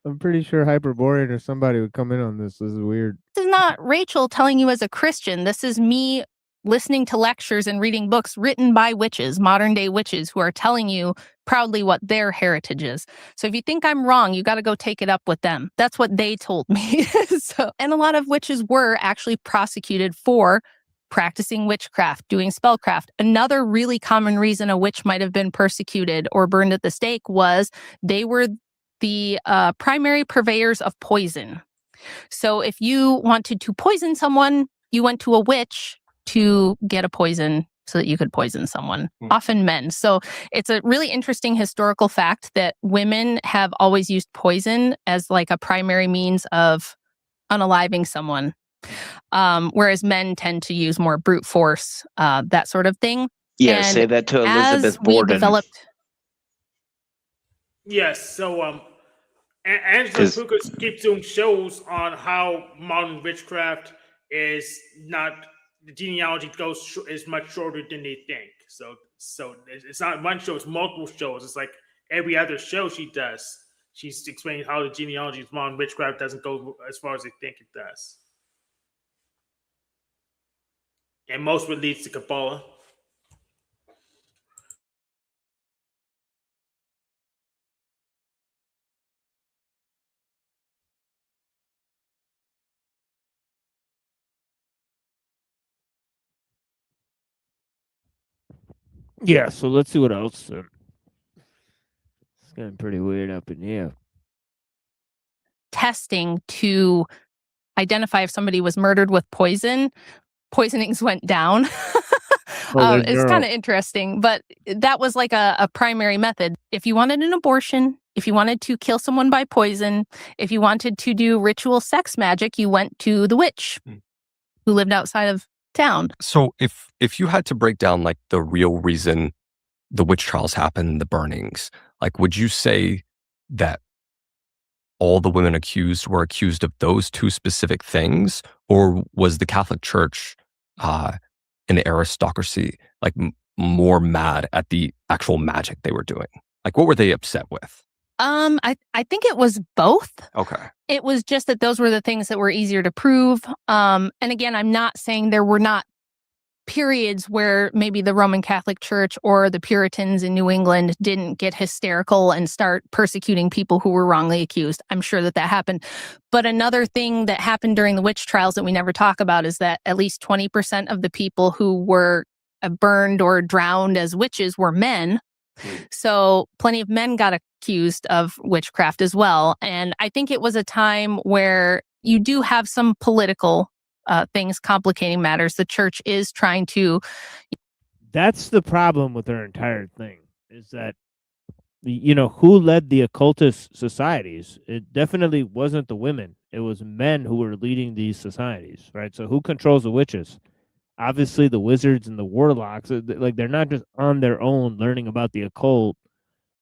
I'm pretty sure Hyperborean or somebody would come in on this. This is weird. This is not Rachel telling you as a Christian. This is me listening to lectures and reading books written by witches, modern day witches, who are telling you proudly what their heritage is. So if you think I'm wrong, you got to go take it up with them. That's what they told me. And a lot of witches were actually prosecuted for practicing witchcraft, doing spellcraft. Another really common reason a witch might have been persecuted or burned at the stake was they were the primary purveyors of poison. So if you wanted to poison someone, you went to a witch to get a poison so that you could poison someone, often men. So it's a really interesting historical fact that women have always used poison as like a primary means of unaliving someone, whereas men tend to use more brute force, that sort of thing. Yeah, and say that to Elizabeth Borden. Yes, so Angela Pukas keeps doing shows on how modern witchcraft is not. The genealogy is much shorter than they think. So it's not one show; it's multiple shows. It's like every other show she does. She's explaining how the genealogy of modern witchcraft doesn't go as far as they think it does, and most of it leads to Kabbalah. Yeah, so let's see what else. It's getting pretty weird up in here. Testing to identify if somebody was murdered with poison, poisonings went down. It's kind of interesting, but that was like a primary method. If you wanted an abortion, if you wanted to kill someone by poison, if you wanted to do ritual sex magic, you went to the witch who lived outside of town. So if you had to break down like the real reason the witch trials happened, the burnings, like would you say that all the women accused were accused of those two specific things, or was the Catholic Church and the aristocracy like more mad at the actual magic they were doing? Like what were they upset with? I think it was both. Okay. It was just that those were the things that were easier to prove. And again, I'm not saying there were not periods where maybe the Roman Catholic Church or the Puritans in New England didn't get hysterical and start persecuting people who were wrongly accused. I'm sure that happened. But another thing that happened during the witch trials that we never talk about is that at least 20% of the people who were burned or drowned as witches were men. So plenty of men got accused of witchcraft as well. And I think it was a time where you do have some political things complicating matters. The church is trying to. That's the problem with their entire thing, is that, who led the occultist societies? It definitely wasn't the women. It was men who were leading these societies, right? So who controls the witches? Obviously the wizards and the warlocks. Like, they're not just on their own learning about the occult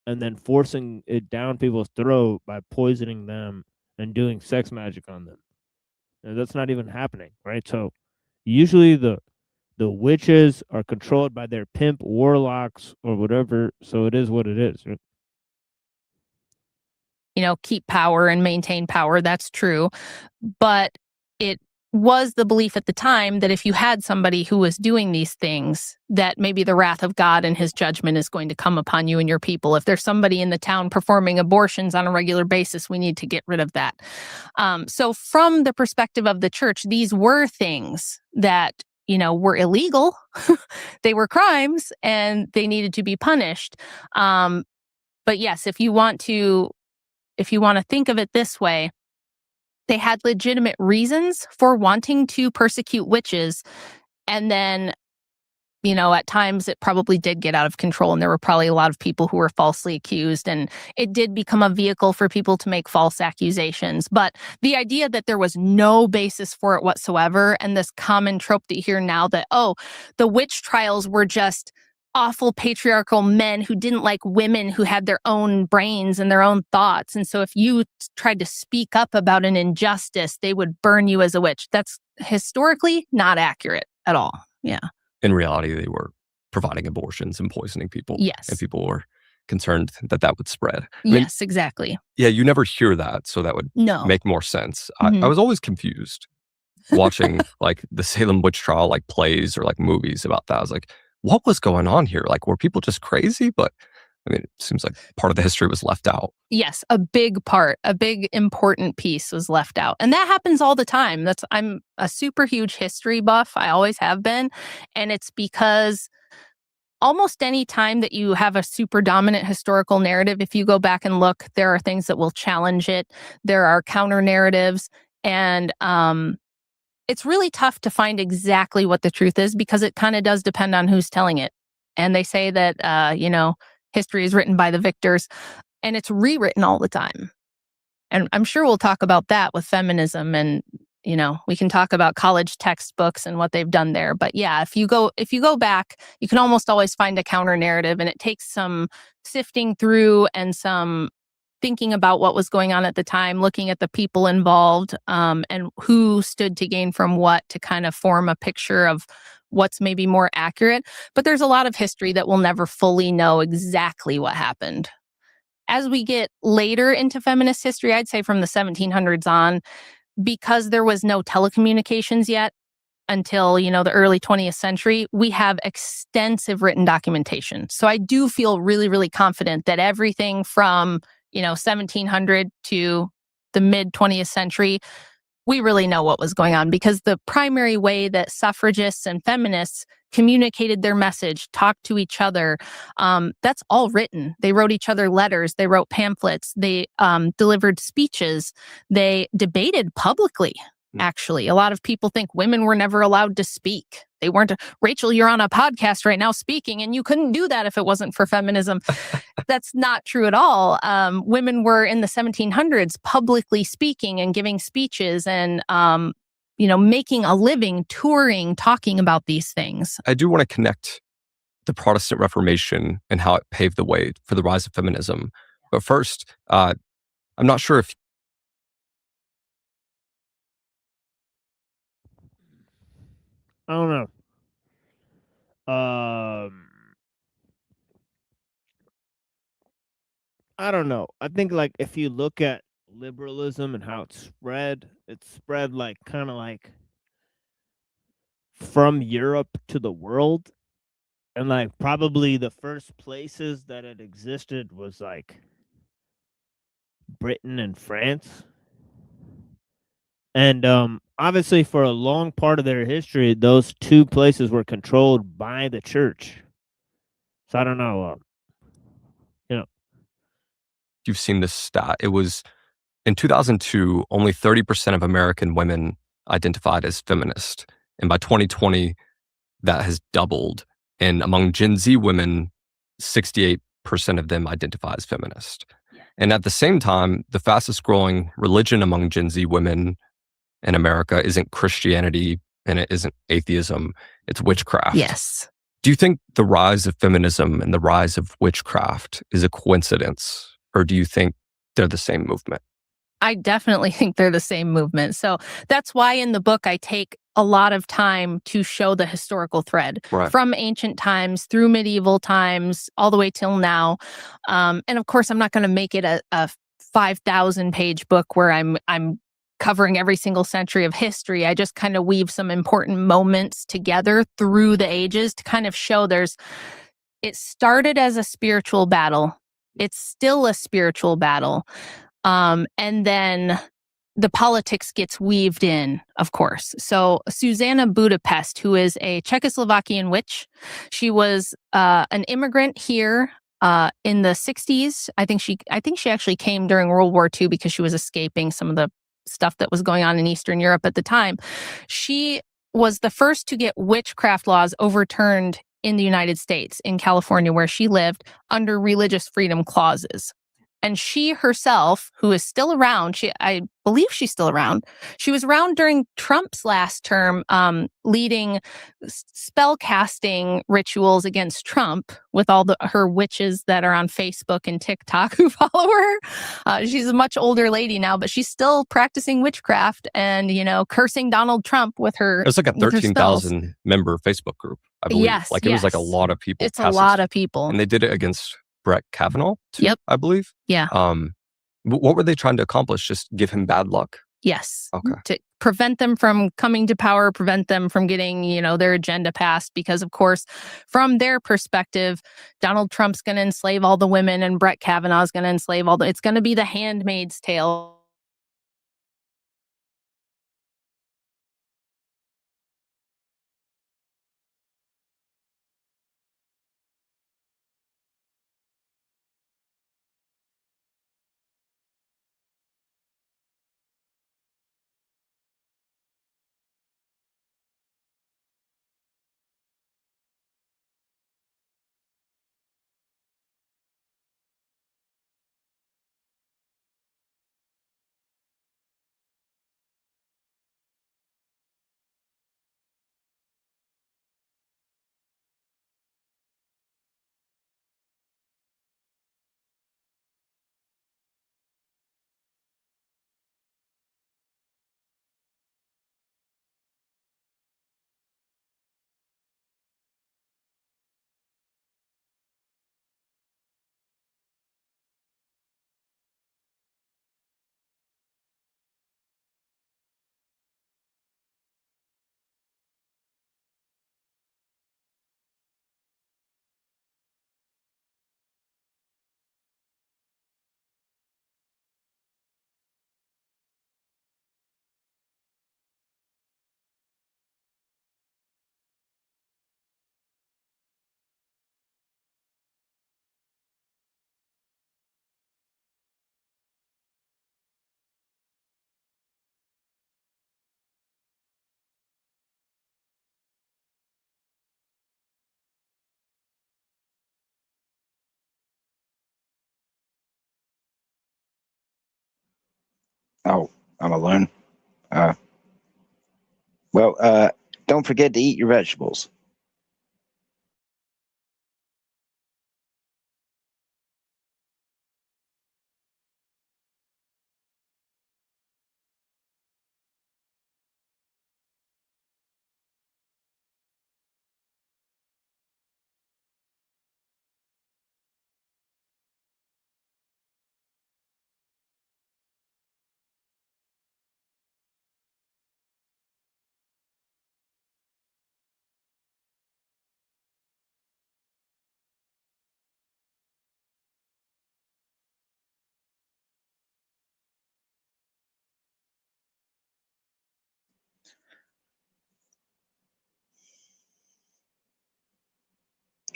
and then forcing it down people's throat by poisoning them and doing sex magic on them. And that's not even happening, right? So usually the witches are controlled by their pimp warlocks or whatever. So it is what it is. Right? Keep power and maintain power. That's true. But it was the belief at the time that if you had somebody who was doing these things, that maybe the wrath of God and his judgment is going to come upon you and your people. If there's somebody in the town performing abortions on a regular basis, we need to get rid of that. So from the perspective of the church, these were things that, were illegal. They were crimes and they needed to be punished. But yes, if you want to think of it this way, they had legitimate reasons for wanting to persecute witches. And then, at times it probably did get out of control and there were probably a lot of people who were falsely accused and it did become a vehicle for people to make false accusations. But the idea that there was no basis for it whatsoever, and this common trope that you hear now that, the witch trials were just awful patriarchal men who didn't like women who had their own brains and their own thoughts. And so if you tried to speak up about an injustice, they would burn you as a witch. That's historically not accurate at all. Yeah. In reality, they were providing abortions and poisoning people. Yes. And people were concerned that would spread. Yes, exactly. Yeah, you never hear that. So that would make more sense. I was always confused watching like the Salem witch trial, like plays or like movies about that. I was like, what was going on here? Like, were people just crazy? But it seems like part of the history was left out. Yes, a big important piece was left out. And that happens all the time. I'm a super huge history buff. I always have been. And it's because almost any time that you have a super dominant historical narrative, if you go back and look, there are things that will challenge it. There are counter narratives. And it's really tough to find exactly what the truth is because it kind of does depend on who's telling it. And they say that, history is written by the victors and it's rewritten all the time. And I'm sure we'll talk about that with feminism and, we can talk about college textbooks and what they've done there. But yeah, if you go back, you can almost always find a counter narrative, and it takes some sifting through and some thinking about what was going on at the time, looking at the people involved, and who stood to gain from what to kind of form a picture of what's maybe more accurate. But there's a lot of history that we'll never fully know exactly what happened. As we get later into feminist history, I'd say from the 1700s on, because there was no telecommunications yet until, the early 20th century, we have extensive written documentation. So I do feel really, really confident that everything from 1700 to the mid 20th century, we really know what was going on because the primary way that suffragists and feminists communicated their message, talked to each other, that's all written. They wrote each other letters. They wrote pamphlets. They delivered speeches. They debated publicly. Actually, a lot of people think women were never allowed to speak. They weren't. Rachel, you're on a podcast right now speaking, and you couldn't do that if it wasn't for feminism. That's not true at all. Women were in the 1700s publicly speaking and giving speeches and, making a living, touring, talking about these things. I do want to connect the Protestant Reformation and how it paved the way for the rise of feminism. But first, I'm not sure if I don't know. I don't know. I think like if you look at liberalism and how it's spread like kind of like from Europe to the world, and like probably the first places that it existed was like Britain and France. And obviously for a long part of their history, those two places were controlled by the church. So I don't know, you know. You've seen this stat. It was in 2002, only 30% of American women identified as feminist. And by 2020, that has doubled. And among Gen Z women, 68% of them identify as feminist. And at the same time, the fastest growing religion among Gen Z women in America isn't Christianity and it isn't atheism, it's witchcraft. Yes. Do you think the rise of feminism and the rise of witchcraft is a coincidence, or do you think they're the same movement? I definitely think they're the same movement. So that's why in the book I take a lot of time to show the historical thread from ancient times through medieval times all the way till now. And of course, I'm not going to make it a 5,000 page book where I'm covering every single century of history. I just kind of weave some important moments together through the ages to kind of show it started as a spiritual battle. It's still a spiritual battle. And then the politics gets weaved in, of course. So Susanna Budapest, who is a Czechoslovakian witch, she was an immigrant here in the 60s. I think she actually came during World War II because she was escaping some of the stuff that was going on in Eastern Europe at the time. She was the first to get witchcraft laws overturned in the United States, in California, where she lived, under religious freedom clauses. And she herself, who is still around, I believe she's still around. She was around during Trump's last term, leading spell casting rituals against Trump with all her witches that are on Facebook and TikTok who follow her. She's a much older lady now, but she's still practicing witchcraft and, cursing Donald Trump with her. It's like a 13,000 member Facebook group, I believe. Yes, it was like a lot of people. It's a lot of people. And they did it against Brett Kavanaugh, too, yep. I believe. Yeah. What were they trying to accomplish? Just give him bad luck? Yes. Okay. To prevent them from coming to power, prevent them from getting, their agenda passed. Because, of course, from their perspective, Donald Trump's going to enslave all the women and Brett Kavanaugh's going to enslave it's going to be the Handmaid's Tale. Oh, I'm alone. Don't forget to eat your vegetables.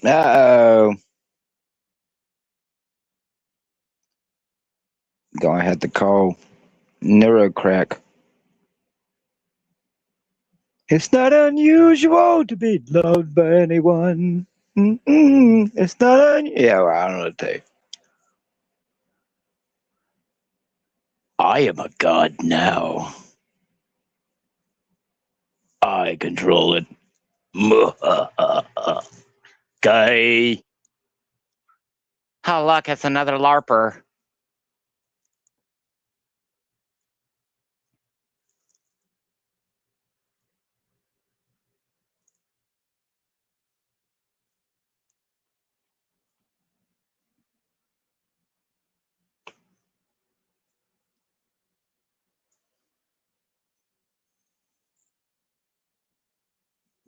Uh-oh. Gonna have to call Neurocrack. It's not unusual to be loved by anyone. It's not yeah, well, I don't know what to tell you. I am a god now. I control it. Guy. Oh, look, it's another LARPer.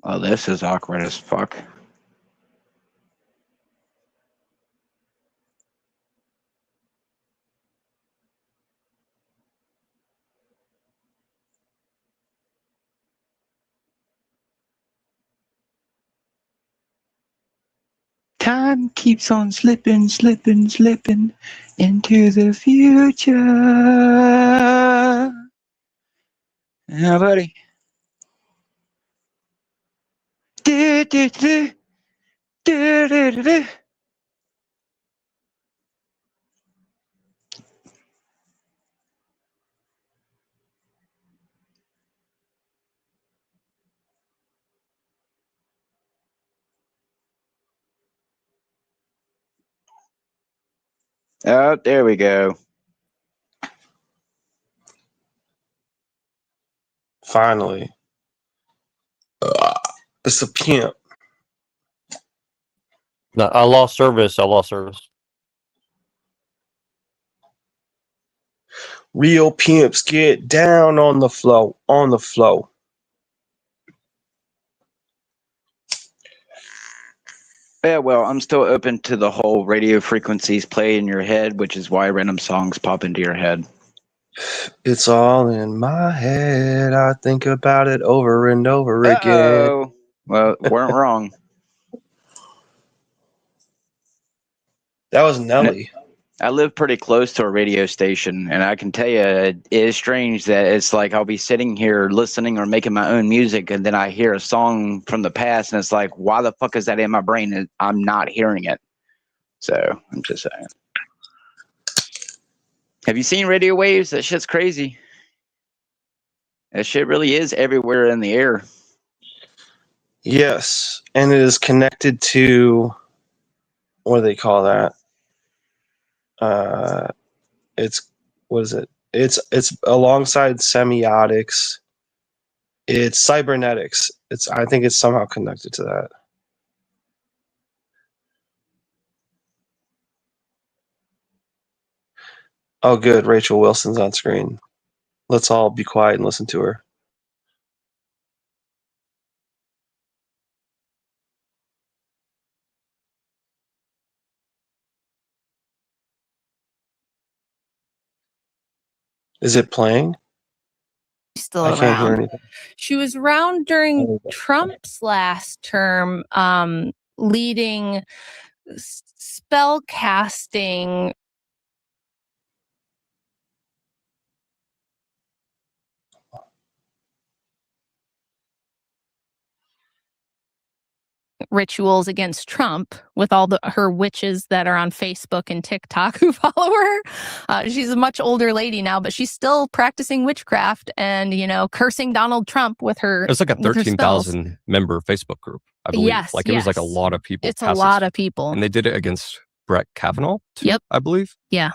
Oh, this is awkward as fuck. Time keeps on slipping into the future. Yeah, buddy. Do, do, do, do, do, do, do. Oh, there we go. Finally. It's a pimp. No, I lost service. Real pimps get down on the flow. Yeah, well, I'm still open to the whole radio frequencies play in your head, which is why random songs pop into your head. It's all in my head. I think about it over and over again. Well, weren't wrong. That was Nelly. I live pretty close to a radio station, and I can tell you it is strange that it's like I'll be sitting here listening or making my own music, and then I hear a song from the past, and it's like, why the fuck is that in my brain? And I'm not hearing it. So I'm just saying. Have you seen radio waves? That shit's crazy. That shit really is everywhere in the air. Yes, and it is connected to, what do they call that? It's, what is it? It's alongside semiotics. It's cybernetics. I think it's somehow connected to that. Oh, good. Rachel Wilson's on screen. Let's all be quiet and listen to her. Is it playing? Still I can't hear around. anything. She was around during Trump's last term, leading spell casting. Rituals against Trump with all her witches that are on Facebook and TikTok who follow her. She's a much older lady now, but she's still practicing witchcraft and, cursing Donald Trump with her. It's like a 13,000 member Facebook group, I believe. Yes, it was like a lot of people. It's a lot of people. And they did it against Brett Kavanaugh, too, I believe. Yeah.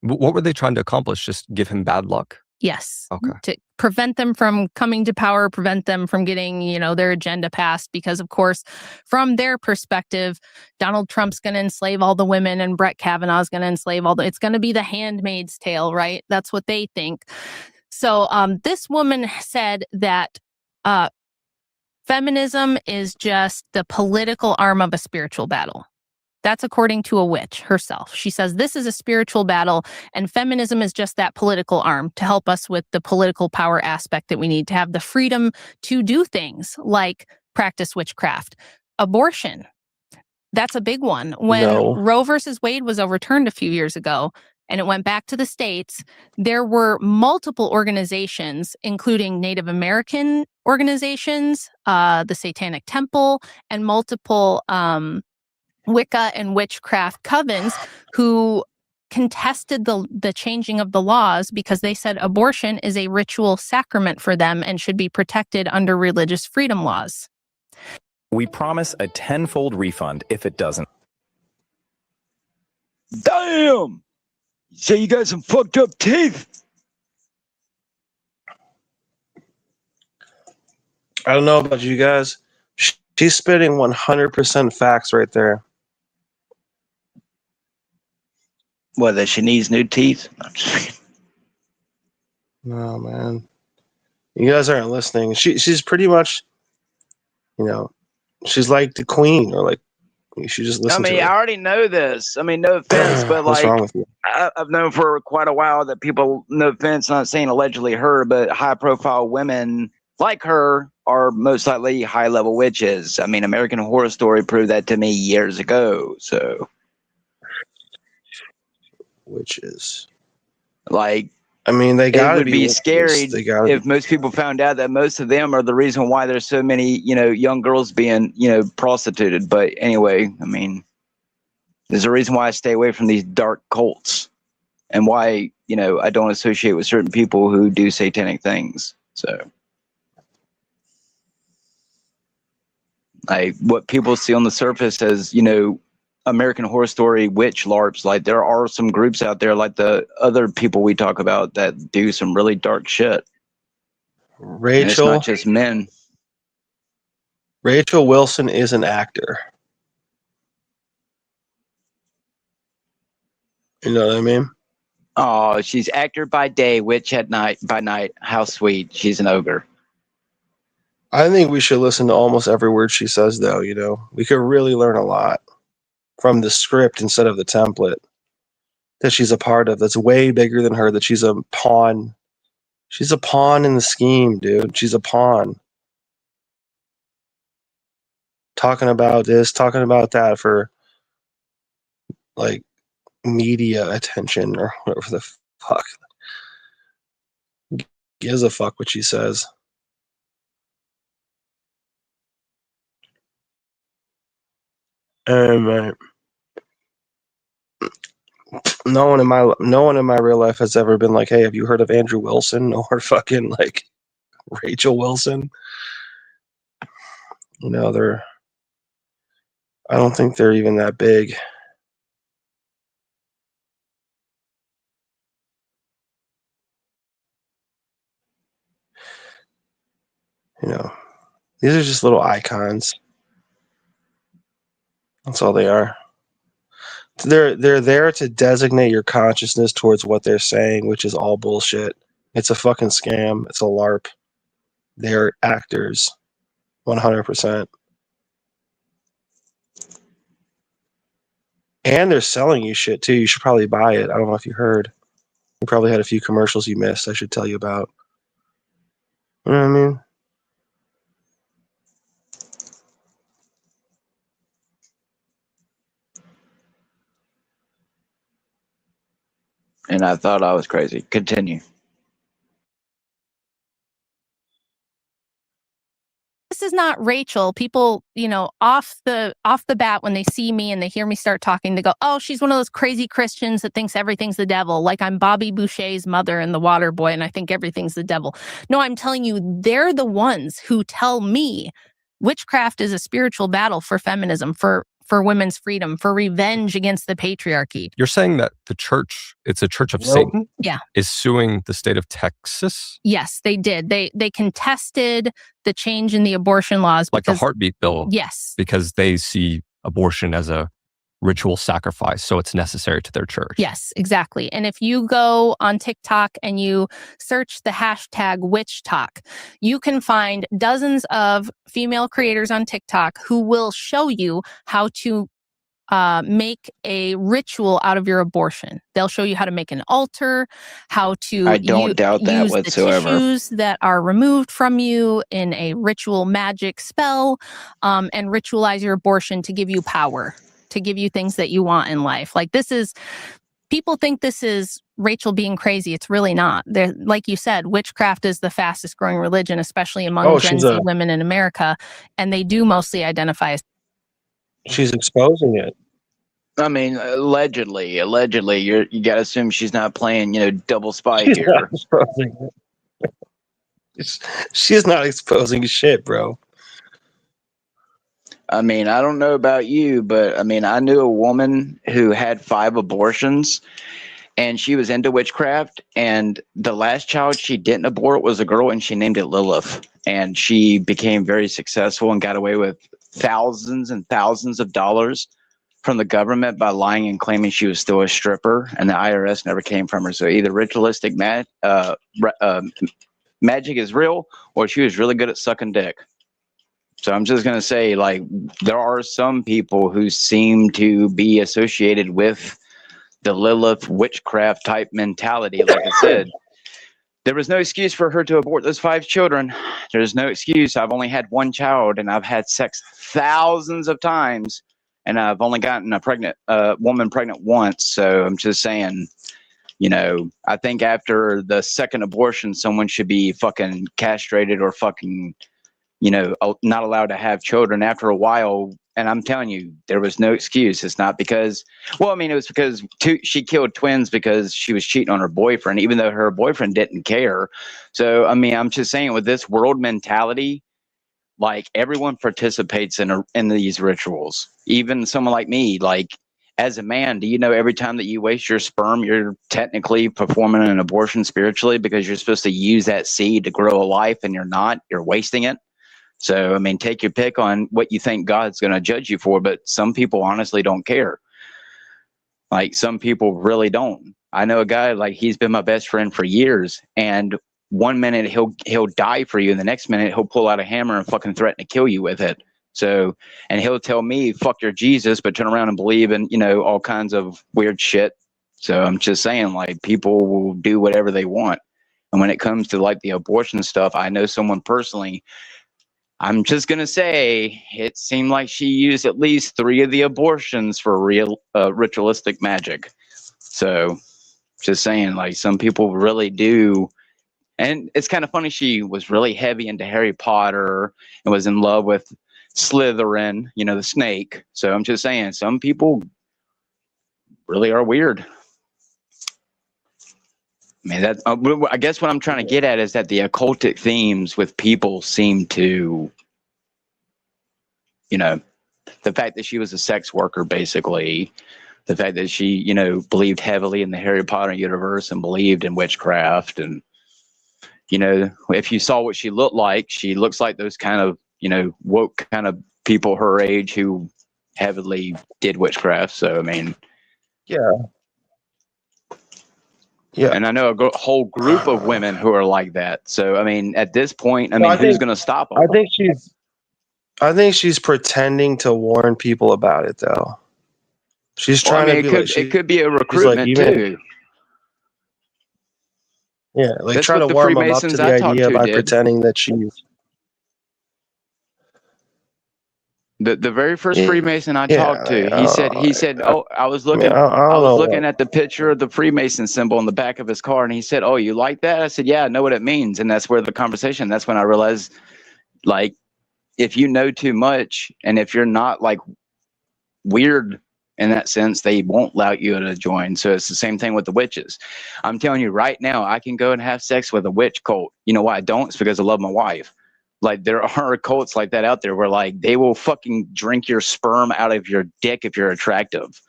What were they trying to accomplish? Just give him bad luck? Yes. Okay. To prevent them from coming to power, prevent them from getting, their agenda passed. Because, of course, from their perspective, Donald Trump's going to enslave all the women and Brett Kavanaugh's going to enslave it's going to be the Handmaid's Tale, right? That's what they think. So this woman said that feminism is just the political arm of a spiritual battle. That's according to a witch herself. She says this is a spiritual battle and feminism is just that political arm to help us with the political power aspect that we need to have the freedom to do things like practice witchcraft, abortion. That's a big one. When No. Roe versus Wade was overturned a few years ago and it went back to the states, there were multiple organizations, including Native American organizations, the Satanic Temple, and multiple Wicca and witchcraft covens who contested the changing of the laws because they said abortion is a ritual sacrament for them and should be protected under religious freedom laws. We promise a 10-fold refund if it doesn't. Damn! So you got some fucked up teeth. I don't know about you guys. She's spitting 100% facts right there. What, that she needs new teeth? No, man. You guys aren't listening. She's pretty much, you know, she's like the queen, or like, you should just listen to her. I already know this. I mean, no offense, but What's like, wrong with you? I've known for quite a while that people, no offense, not saying allegedly her, but high profile women like her are most likely high level witches. I mean, American Horror Story proved that to me years ago. So, witches. Like, I mean, they it gotta would be witches. scary They gotta if most people found out that most of them are the reason why there's so many, you know, young girls being, you know, prostituted. But anyway, I mean, there's a reason why I stay away from these dark cults and why, you know, I don't associate with certain people who do satanic things. So, like, what people see on the surface as, you know, American Horror Story witch LARPs, like, there are some groups out there, like the other people we talk about, that do some really dark shit. Rachel, and it's not just men. Rachel Wilson is an actor. You know what I mean? Oh, she's actor by day, witch at night by night. How sweet. She's an ogre. I think we should listen to almost every word she says, though. You know, we could really learn a lot from the script instead of the template that she's a part of. That's way bigger than her. That she's a pawn. She's a pawn in the scheme, dude. She's a pawn. Talking about this, talking about that for like media attention or whatever the fuck. Gives a fuck what she says. And no one in my real life has ever been like, hey, have you heard of Andrew Wilson or fucking like Rachel Wilson? You know, I don't think they're even that big. You know, these are just little icons. That's all they are. They're there to designate your consciousness towards what they're saying, which is all bullshit. It's a fucking scam. It's a LARP. They're actors, 100%. And they're selling you shit too. You should probably buy it. I don't know if you heard. You probably had a few commercials you missed. I should tell you about. You know what I mean? And I thought I was crazy. Continue. This is not Rachel. People, you know, off the bat, when they see me and they hear me start talking, they go, oh, she's one of those crazy Christians that thinks everything's the devil. Like I'm Bobby Boucher's mother in The Water Boy and I think everything's the devil. No, I'm telling you, they're the ones who tell me witchcraft is a spiritual battle for feminism, for women's freedom, for revenge against the patriarchy. You're saying that the church, it's a church of Nope. Satan, Yeah. is suing the state of Texas? Yes, they did. They contested the change in the abortion laws. Like the heartbeat bill? Yes. Because they see abortion as a ritual sacrifice, so it's necessary to their church. Yes, exactly. And if you go on TikTok and you search the hashtag witchtalk, you can find dozens of female creators on TikTok who will show you how to make a ritual out of your abortion. They'll show you how to make an altar, how to I don't doubt that use whatsoever. the tissues that are removed from you in a ritual magic spell, and ritualize your abortion to give you power, to give you things that you want in life. Like, this is, people think this is Rachel being crazy. It's really not. They're, like you said, witchcraft is the fastest growing religion, especially among Gen Z women in America. And they do mostly identify as. She's exposing it. I mean, allegedly, you got to assume she's not playing, double spy here. She's not exposing shit, bro. I mean, I don't know about you, but I mean, I knew a woman who had 5 abortions, and she was into witchcraft, and the last child she didn't abort was a girl, and she named it Lilith, and she became very successful and got away with thousands and thousands of dollars from the government by lying and claiming she was still a stripper, and the IRS never came from her. So either ritualistic magic is real, or she was really good at sucking dick. So I'm just going to say, like, there are some people who seem to be associated with the Lilith witchcraft type mentality. Like I said, there was no excuse for her to abort those 5 children. There's no excuse. I've only had 1 child, and I've had sex thousands of times, and I've only gotten a woman pregnant once. So I'm just saying, I think after the second abortion, someone should be fucking castrated or fucking, not allowed to have children after a while. And I'm telling you, there was no excuse. It's not because, it was because she killed twins because she was cheating on her boyfriend, even though her boyfriend didn't care. So, I'm just saying, with this world mentality, like, everyone participates in these rituals. Even someone like me, like, as a man, do you know every time that you waste your sperm, you're technically performing an abortion spiritually, because you're supposed to use that seed to grow a life, and you're not, you're wasting it. So, take your pick on what you think God's going to judge you for, but some people honestly don't care. Like, some people really don't. I know a guy, like, he's been my best friend for years, and one minute he'll die for you, and the next minute he'll pull out a hammer and fucking threaten to kill you with it. So, and he'll tell me, fuck your Jesus, but turn around and believe in, all kinds of weird shit. So I'm just saying, like, people will do whatever they want. And when it comes to, like, the abortion stuff, I know someone personally. I'm just going to say it seemed like she used at least 3 of the abortions for real ritualistic magic. So just saying, like, some people really do. And it's kind of funny. She was really heavy into Harry Potter and was in love with Slytherin, the snake. So I'm just saying, some people really are weird. I guess what I'm trying to get at is that the occultic themes with people seem to, the fact that she was a sex worker, basically, the fact that she, believed heavily in the Harry Potter universe and believed in witchcraft. And, if you saw what she looks like those kind of, woke kind of people her age who heavily did witchcraft. So, yeah. Yeah. And I know a whole group of women who are like that. So, at this point, who's going to stop them? I think she's pretending to warn people about it, though. She's trying to be it could be a recruitment too. Yeah, like try to warm them up to the idea by pretending that she's. The very first Freemason I talked to, he said, oh, I was looking at the picture of the Freemason symbol on the back of his car, and he said, oh, you like that? I said, yeah, I know what it means. And that's where that's when I realized, like, if you know too much, and if you're not, like, weird in that sense, they won't allow you to join. So it's the same thing with the witches. I'm telling you right now, I can go and have sex with a witch cult. You know why I don't? It's because I love my wife. Like, there are cults like that out there where, like, they will fucking drink your sperm out of your dick if you're attractive.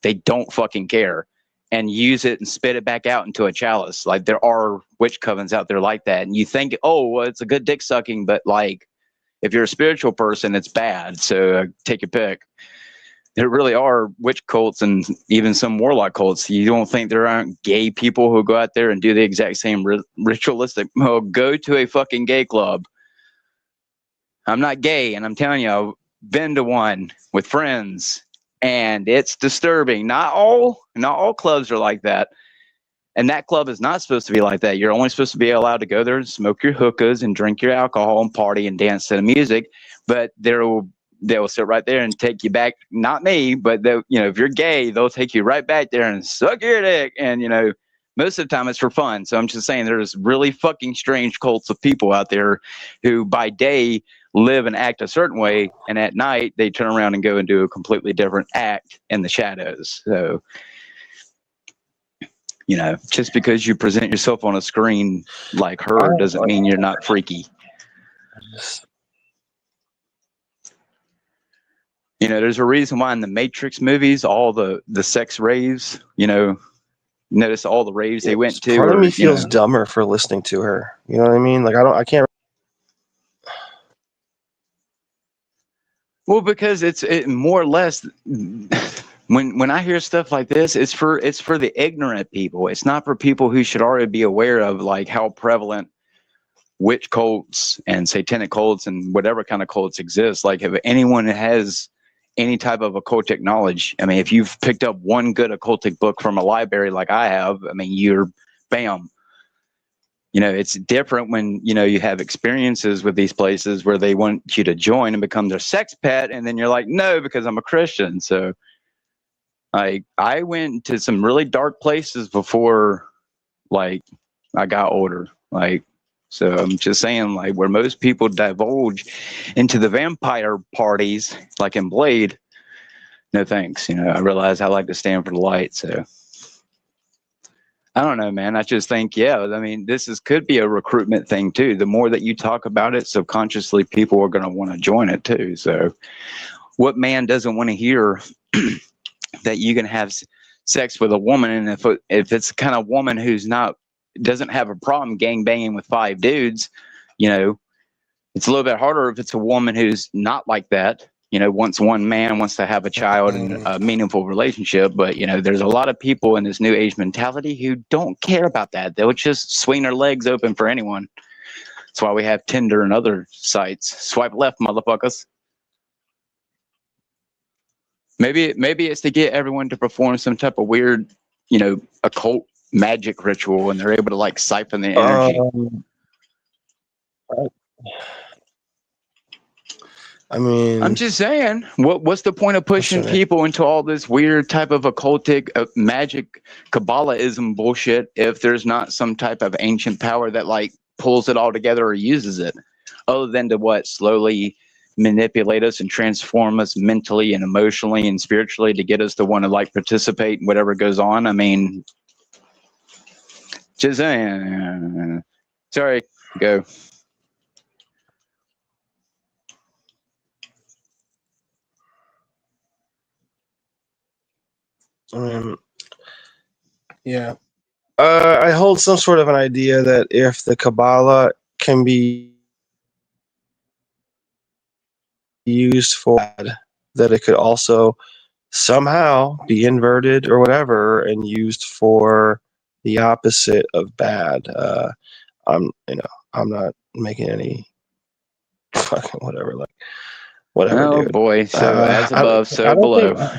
They don't fucking care, and use it and spit it back out into a chalice. Like, there are witch covens out there like that. And you think, oh, well, it's a good dick sucking, but, like, if you're a spiritual person, it's bad. So take your pick. There really are witch cults and even some warlock cults. You don't think there aren't gay people who go out there and do the exact same ritualistic? Well, go to a fucking gay club. I'm not gay, and I'm telling you, I've been to one with friends, and it's disturbing. Not all clubs are like that. And that club is not supposed to be like that. You're only supposed to be allowed to go there and smoke your hookahs and drink your alcohol and party and dance to the music. But they'll sit right there and take you back. Not me, but if you're gay, they'll take you right back there and suck your dick. And most of the time it's for fun. So I'm just saying there's really fucking strange cults of people out there who by day live and act a certain way, and at night they turn around and go and do a completely different act in the shadows. So just because you present yourself on a screen like her doesn't mean you're not freaky. There's a reason why in the Matrix movies, all the sex raves, notice all the raves they went to. Part of me feels dumber for listening to her. You know what I mean? Like, I can't. Well, because it's more or less when I hear stuff like this, it's for the ignorant people. It's not for people who should already be aware of like how prevalent witch cults and satanic cults and whatever kind of cults exist. Like, if anyone has any type of occultic knowledge, I mean, if you've picked up one good occultic book from a library like I have, I mean, you're bam. It's different when, you have experiences with these places where they want you to join and become their sex pet. And then you're like, no, because I'm a Christian. So I went to some really dark places before, like, I got older. Like, so I'm just saying, like, where most people divulge into the vampire parties, like in Blade, no thanks. I realize I like to stand for the light. So I don't know, man. I just think, I mean, could be a recruitment thing too. The more that you talk about it, subconsciously people are going to want to join it too. So what man doesn't want to hear that you can have sex with a woman? And if it's the kind of woman who's doesn't have a problem gang banging with 5 dudes, it's a little bit harder if it's a woman who's not like that. Wants one man, wants to have a child and a meaningful relationship. But, there's a lot of people in this new age mentality who don't care about that. They'll just swing their legs open for anyone. That's why we have Tinder and other sites. Swipe left, motherfuckers. Maybe it's to get everyone to perform some type of weird, occult magic ritual, and they're able to like siphon the energy. I mean, I'm just saying, what's the point of pushing people into all this weird type of occultic magic Kabbalahism bullshit if there's not some type of ancient power that like pulls it all together or uses it, other than to slowly manipulate us and transform us mentally and emotionally and spiritually to get us to want to like participate in whatever goes on? I mean, just saying. Sorry, go. I mean, yeah. I hold some sort of an idea that if the Kabbalah can be used for that, it could also somehow be inverted or whatever and used for the opposite of bad. I'm not making any fucking whatever, like whatever. Oh dude. boy, so as above, so below.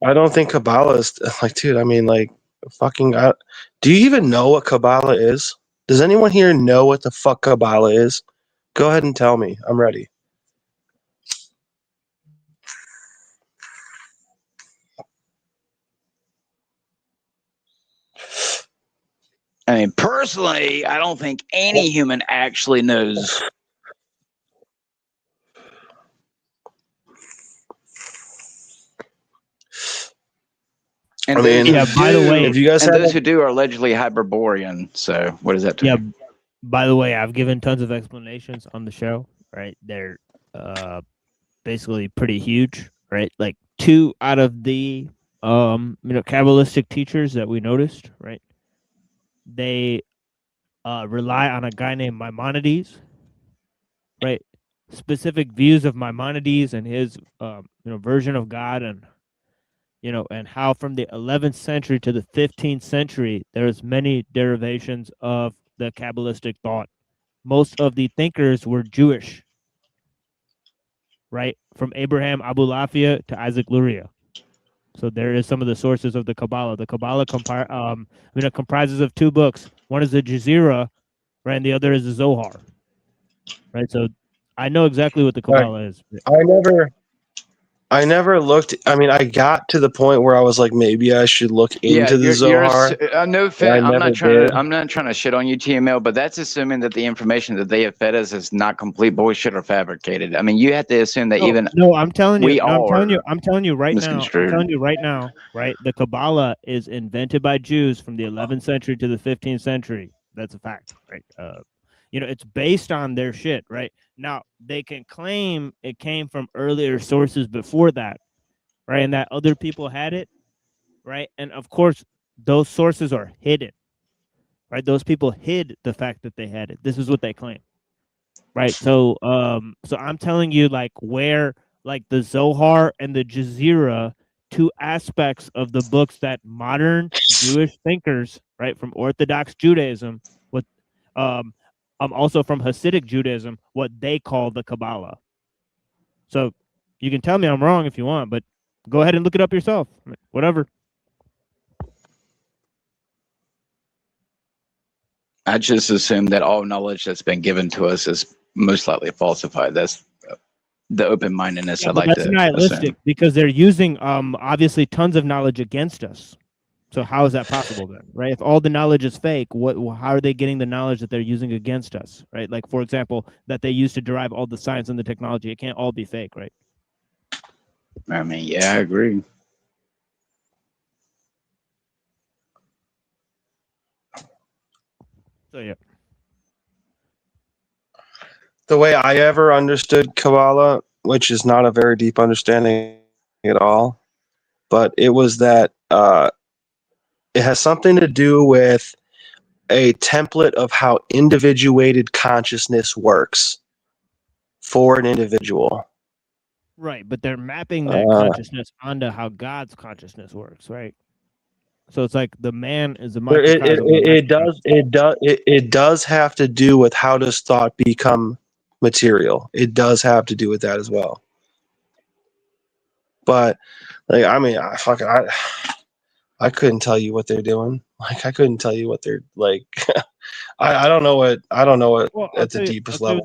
I don't think Kabbalah is like, dude. I mean, like, fucking. Do you even know what Kabbalah is? Does anyone here know what the fuck Kabbalah is? Go ahead and tell me. I'm ready. I mean, personally, I don't think any human actually knows. And by the way, if you guys those who do are allegedly Hyperborean. So what does that mean? Yeah. By the way, I've given tons of explanations on the show. Right, they're basically pretty huge. Right, like 2 out of the Kabbalistic teachers that we noticed. Right, they rely on a guy named Maimonides. Right, specific views of Maimonides and his version of God, and and how from the 11th century to the 15th century, there's many derivations of the Kabbalistic thought. Most of the thinkers were Jewish, right? From Abraham Abulafia to Isaac Luria. So there is some of the sources of the Kabbalah. The Kabbalah it comprises of 2 books. One is the Jazira, right, and the other is the Zohar, right? So I know exactly what the Kabbalah is. I never looked. I mean, I got to the point where I was like, maybe I should look into the Zohar. No offense. I'm not trying to shit on you, TML, but that's assuming that the information that they have fed us is not complete bullshit or fabricated. I mean, you have to assume that I'm telling you right misconstrued. now, right? The Kabbalah is invented by Jews from the 11th century to the 15th century. That's a fact, right? It's based on their shit, right? Now, they can claim it came from earlier sources before that, right? And that other people had it, right? And of course, those sources are hidden, right? Those people hid the fact that they had it. This is what they claim, right? So I'm telling you, like, where, like, the Zohar and the Jazira, 2 aspects of the books that modern Jewish thinkers, right, from Orthodox Judaism, also from Hasidic Judaism, what they call the Kabbalah. So you can tell me I'm wrong if you want, but go ahead and look it up yourself. Whatever. I just assume that all knowledge that's been given to us is most likely falsified. That's the open-mindedness I like to nihilistic assume. because they're using obviously tons of knowledge against us. So how is that possible then, right? If all the knowledge is fake, how are they getting the knowledge that they're using against us, right? Like, for example, that they use to derive all the science and the technology. It can't all be fake, right? I mean, yeah, I agree. So, yeah. The way I ever understood Kabbalah, which is not a very deep understanding at all, but it was that it has something to do with a template of how individuated consciousness works for an individual. Right, but they're mapping that consciousness onto how God's consciousness works, right? So it's like the man is a microcosm. It does have to do with how does thought become material. It does have to do with that as well. But like, I mean, I couldn't tell you what they're doing. Like, I couldn't tell you what they're like. I don't know what at the deepest level.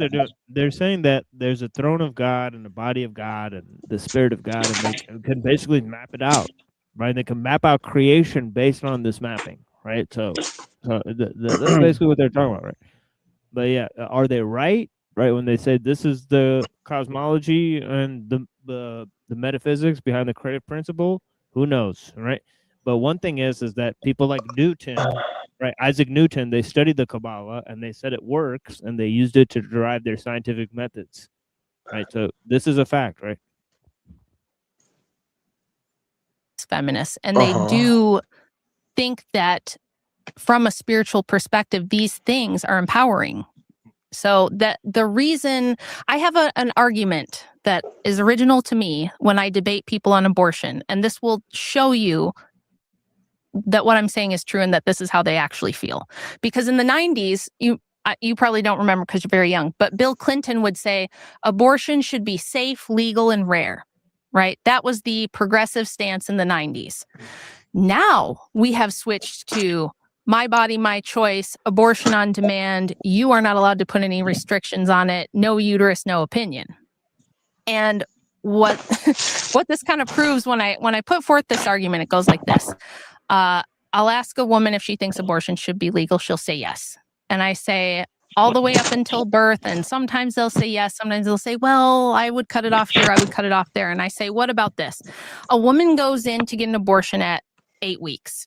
They're saying that there's a throne of God and a body of God and the spirit of God, and they can basically map it out, right? They can map out creation based on this mapping, right? So that's basically what they're talking about, right? But yeah, are they right? Right, when they say this is the cosmology and the metaphysics behind the creative principle, who knows, right? But one thing is that people like Newton, right, Isaac Newton, they studied the Kabbalah and they said it works and they used it to derive their scientific methods, right? So this is a fact, right? Feminists, and they do think that from a spiritual perspective, these things are empowering. So that the reason I have an argument that is original to me when I debate people on abortion, and this will show you that what I'm saying is true and that this is how they actually feel. Because in the 90s, you probably don't remember because you're very young, but Bill Clinton would say abortion should be safe, legal, and rare, right? That was the progressive stance in the 90s. Now we have switched to my body, my choice, abortion on demand. You are not allowed to put any restrictions on it. No uterus, no opinion. And what this kind of proves when I put forth this argument, it goes like this. I'll ask a woman if she thinks abortion should be legal. She'll say yes. And I say all the way up until birth. And sometimes they'll say yes. Sometimes they'll say, well, I would cut it off here. I would cut it off there. And I say, what about this? A woman goes in to get an abortion at 8 weeks.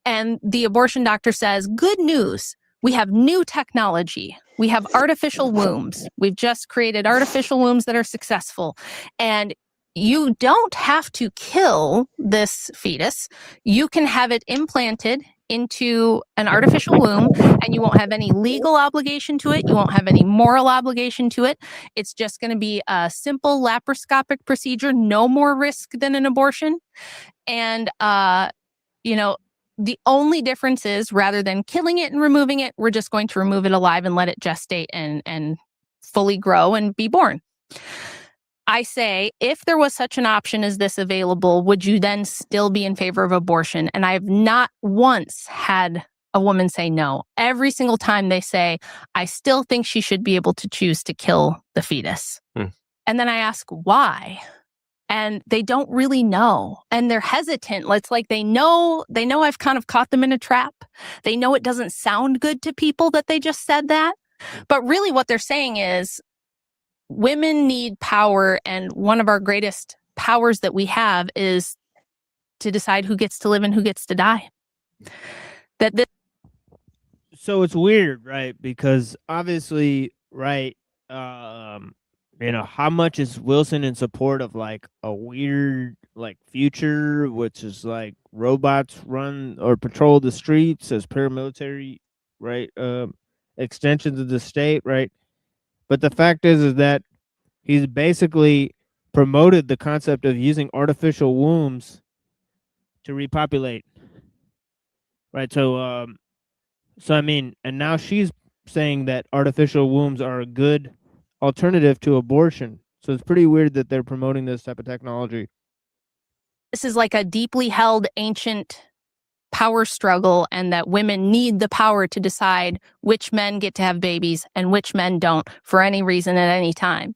And the abortion doctor says, good news. We have new technology. We have artificial wombs. We've just created artificial wombs that are successful. And you don't have to kill this fetus. You can have it implanted into an artificial womb, and you won't have any legal obligation to it. You won't have any moral obligation to it. It's just going to be a simple laparoscopic procedure, no more risk than an abortion. And, the only difference is rather than killing it and removing it, we're just going to remove it alive and let it gestate and fully grow and be born. I say, if there was such an option as this available, would you then still be in favor of abortion? And I have not once had a woman say no. Every single time they say, I still think she should be able to choose to kill the fetus. And then I ask why. And they don't really know. And they're hesitant. It's like they know I've kind of caught them in a trap. They know it doesn't sound good to people that they just said that. But really what they're saying is women need power. And one of our greatest powers that we have is to decide who gets to live and who gets to die. So it's weird, right? Because obviously, right, how much is Wilson in support of like a weird like future, which is like robots run or patrol the streets as paramilitary, right? Extensions of the state, right? But the fact is that he's basically promoted the concept of using artificial wombs to repopulate, right? So I mean, and now she's saying that artificial wombs are a good alternative to abortion. So it's pretty weird that they're promoting this type of technology. This is like a deeply held ancient power struggle, and that women need the power to decide which men get to have babies and which men don't for any reason at any time.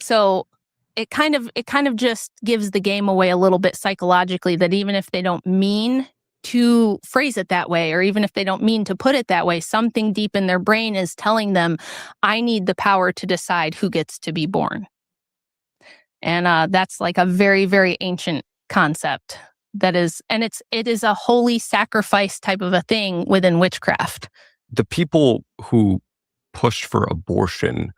So it kind of just gives the game away a little bit psychologically, that even if they don't mean to phrase it that way, or even if they don't mean to put it that way, something deep in their brain is telling them, I need the power to decide who gets to be born. And that's like a very, very ancient concept it is a holy sacrifice type of a thing within witchcraft. The people who pushed for abortion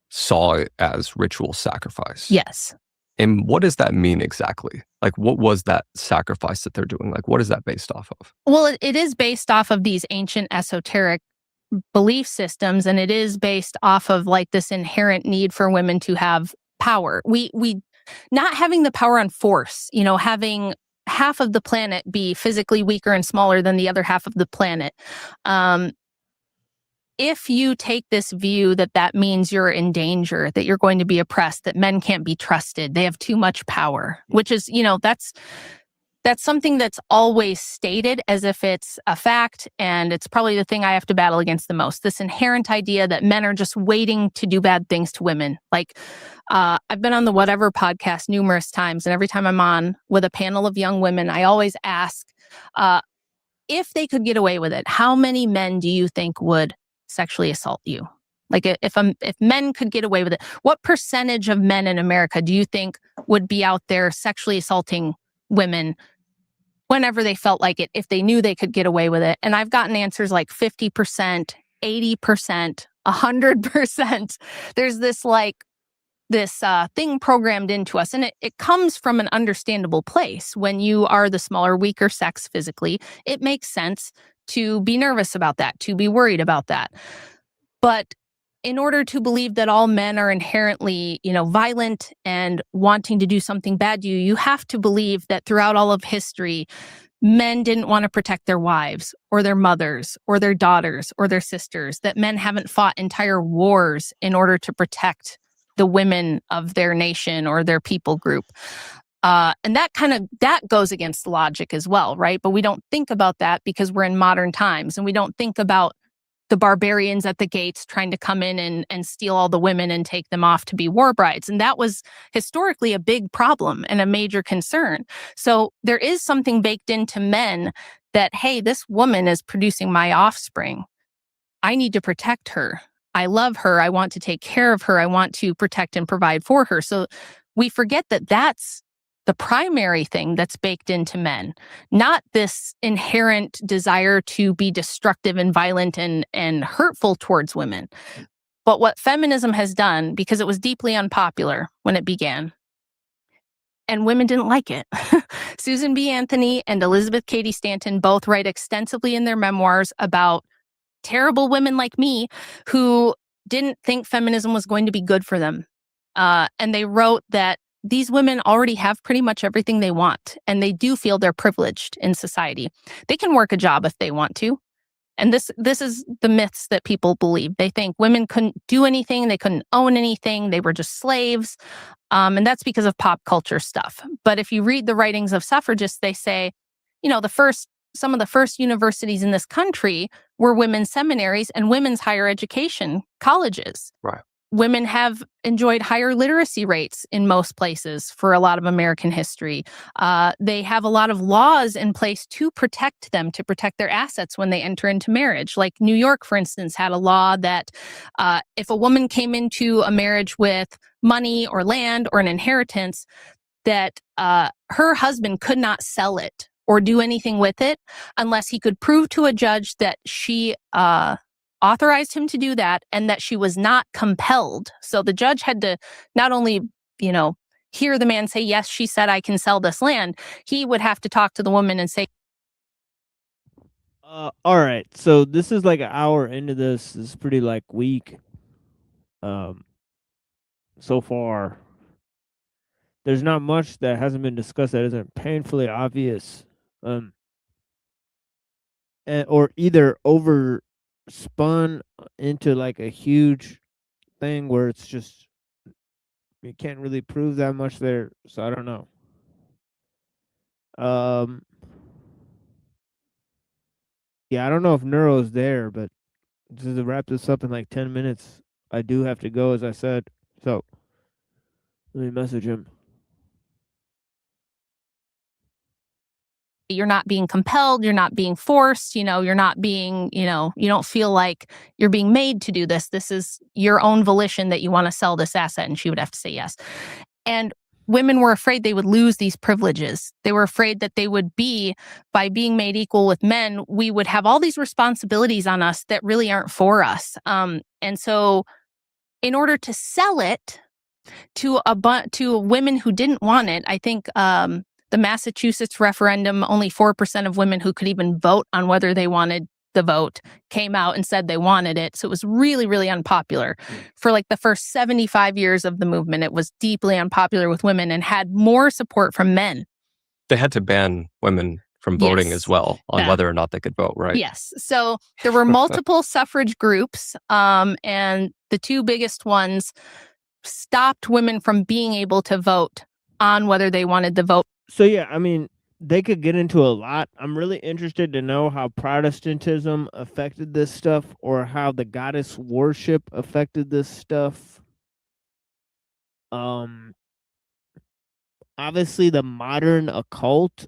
saw it as ritual sacrifice. Yes. And what does that mean exactly? Like, what was that sacrifice that they're doing? Like, what is that based off of? Well, it is based off of these ancient esoteric belief systems, and it is based off of like this inherent need for women to have power. We not having the power on force, having half of the planet be physically weaker and smaller than the other half of the planet. If you take this view that means you're in danger, that you're going to be oppressed, that men can't be trusted, they have too much power, which is, that's something that's always stated as if it's a fact. And it's probably the thing I have to battle against the most, this inherent idea that men are just waiting to do bad things to women. Like, I've been on the Whatever podcast numerous times, and every time I'm on with a panel of young women, I always ask, if they could get away with it, how many men do you think would sexually assault you? Like, if men could get away with it, what percentage of men in America do you think would be out there sexually assaulting women whenever they felt like it, if they knew they could get away with it? And I've gotten answers like 50%, 80%, 100%. There's this thing programmed into us, and it comes from an understandable place. When you are the smaller, weaker sex physically, it makes sense to be nervous about that, to be worried about that. But in order to believe that all men are inherently, violent and wanting to do something bad to you, you have to believe that throughout all of history, men didn't want to protect their wives or their mothers or their daughters or their sisters, that men haven't fought entire wars in order to protect the women of their nation or their people group. And that goes against logic as well, right? But we don't think about that because we're in modern times, and we don't think about the barbarians at the gates trying to come in and steal all the women and take them off to be war brides. And that was historically a big problem and a major concern. So there is something baked into men that, hey, this woman is producing my offspring. I need to protect her. I love her. I want to take care of her. I want to protect and provide for her. So we forget that that's the primary thing that's baked into men, not this inherent desire to be destructive and violent and hurtful towards women. But what feminism has done, because it was deeply unpopular when it began, and women didn't like it. Susan B. Anthony and Elizabeth Cady Stanton both write extensively in their memoirs about terrible women like me who didn't think feminism was going to be good for them. And they wrote that these women already have pretty much everything they want, and they do feel they're privileged in society. They can work a job if they want to, And this is the myths that people believe. They think women couldn't do anything, they couldn't own anything, they were just slaves. And that's because of pop culture stuff. But if you read the writings of suffragists, they say, some of the first universities in this country were women's seminaries and women's higher education colleges. Right. Women have enjoyed higher literacy rates in most places for a lot of American history. They have a lot of laws in place to protect them, to protect their assets when they enter into marriage. Like New York, for instance, had a law that if a woman came into a marriage with money or land or an inheritance, that her husband could not sell it or do anything with it unless he could prove to a judge that she authorized him to do that and that she was not compelled. So the judge had to not only, hear the man say, yes, she said I can sell this land. He would have to talk to the woman and say, all right. So this is like an hour into this. This is pretty weak. So far, there's not much that hasn't been discussed that isn't painfully obvious. Or either over spun into a huge thing where it's just you can't really prove that much there, so I don't know. Yeah, I don't know if Neuro's there, but just to wrap this up in 10 minutes, I do have to go, as I said. So let me message him. you're not being compelled, you're not being forced, you're not being, you don't feel like you're being made to do this. This is your own volition that you want to sell this asset. And she would have to say yes. And women were afraid they would lose these privileges. They were afraid that they would by being made equal with men, we would have all these responsibilities on us that really aren't for us. And so in order to sell it to women who didn't want it, I think the Massachusetts referendum, only 4% of women who could even vote on whether they wanted the vote came out and said they wanted it. So it was really, really unpopular. For the first 75 years of the movement, it was deeply unpopular with women and had more support from men. They had to ban women from voting as well on whether or not they could vote, right? Yes. So there were multiple suffrage groups, and the two biggest ones stopped women from being able to vote on whether they wanted the vote. So yeah, I mean, they could get into a lot. I'm really interested to know how Protestantism affected this stuff, or how the goddess worship affected this stuff. Obviously the modern occult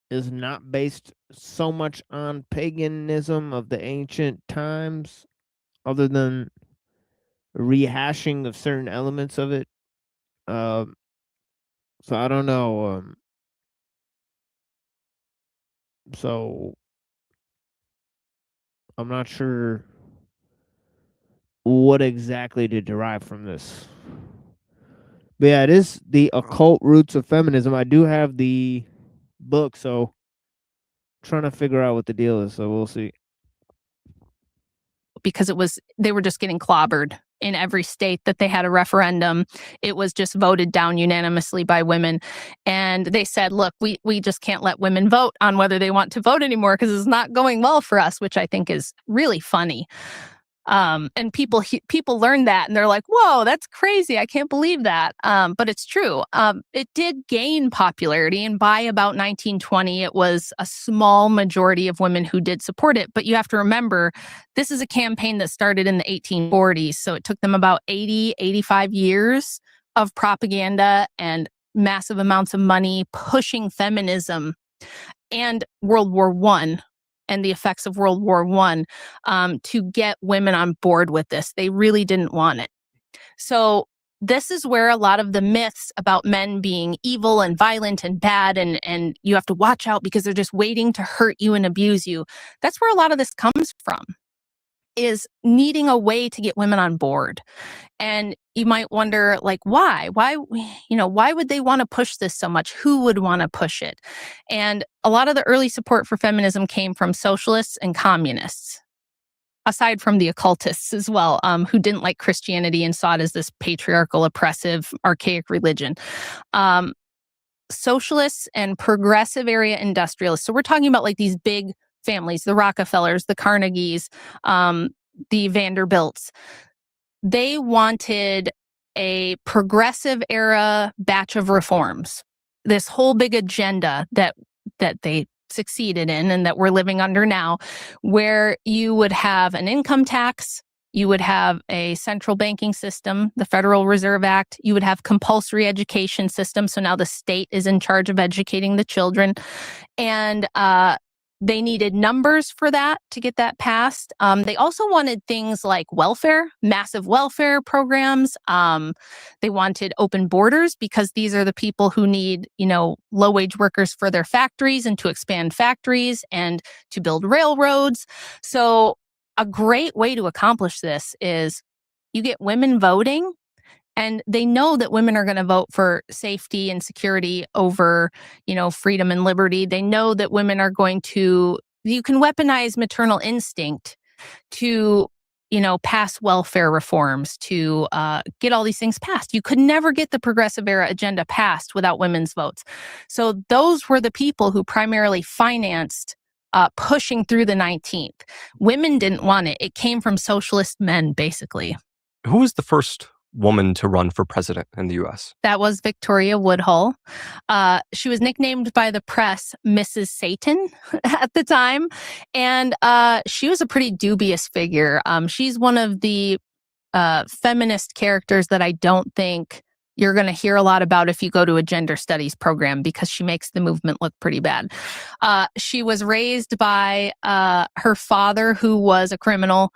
is not based so much on paganism of the ancient times, other than rehashing of certain elements of it. So I don't know. So I'm not sure what exactly to derive from this. But yeah, it is The Occult Roots of Feminism. I do have the book, so I'm trying to figure out what the deal is, so we'll see. Because they were just getting clobbered in every state that they had a referendum. It was just voted down unanimously by women. And they said, look, we just can't let women vote on whether they want to vote anymore because it's not going well for us, which I think is really funny. And people learn that and they're like, whoa, that's crazy. I can't believe that. But it's true. It did gain popularity. And by about 1920, it was a small majority of women who did support it. But you have to remember, this is a campaign that started in the 1840s. So it took them about 85 years of propaganda and massive amounts of money pushing feminism, and World War I. And the effects of World War I to get women on board with this. They really didn't want it. So this is where a lot of the myths about men being evil and violent and bad and you have to watch out because they're just waiting to hurt you and abuse you. That's where a lot of this comes from, is needing a way to get women on board. And you might wonder, why? Why would they want to push this so much? Who would want to push it? And a lot of the early support for feminism came from socialists and communists, aside from the occultists as well, who didn't like Christianity and saw it as this patriarchal, oppressive, archaic religion. Socialists and progressive area industrialists. So we're talking about these big families, the Rockefellers, the Carnegies, the Vanderbilts. They wanted a progressive era batch of reforms. This whole big agenda that they succeeded in and that we're living under now, where you would have an income tax, you would have a central banking system, the Federal Reserve Act, you would have compulsory education system. So now the state is in charge of educating the children. And they needed numbers for that to get that passed. They also wanted things like welfare, massive welfare programs. They wanted open borders because these are the people who need, low wage workers for their factories and to expand factories and to build railroads. So a great way to accomplish this is you get women voting. And they know that women are going to vote for safety and security over, freedom and liberty. They know that women are going to, you can weaponize maternal instinct to, pass welfare reforms, to get all these things passed. You could never get the progressive era agenda passed without women's votes. So those were the people who primarily financed pushing through the 19th. Women didn't want it. It came from socialist men, basically. Who was the first woman to run for president in the U.S.? That was Victoria Woodhull. She was nicknamed by the press Mrs. Satan at the time. And she was a pretty dubious figure. She's one of the feminist characters that I don't think you're going to hear a lot about if you go to a gender studies program, because she makes the movement look pretty bad. She was raised by her father, who was a criminal.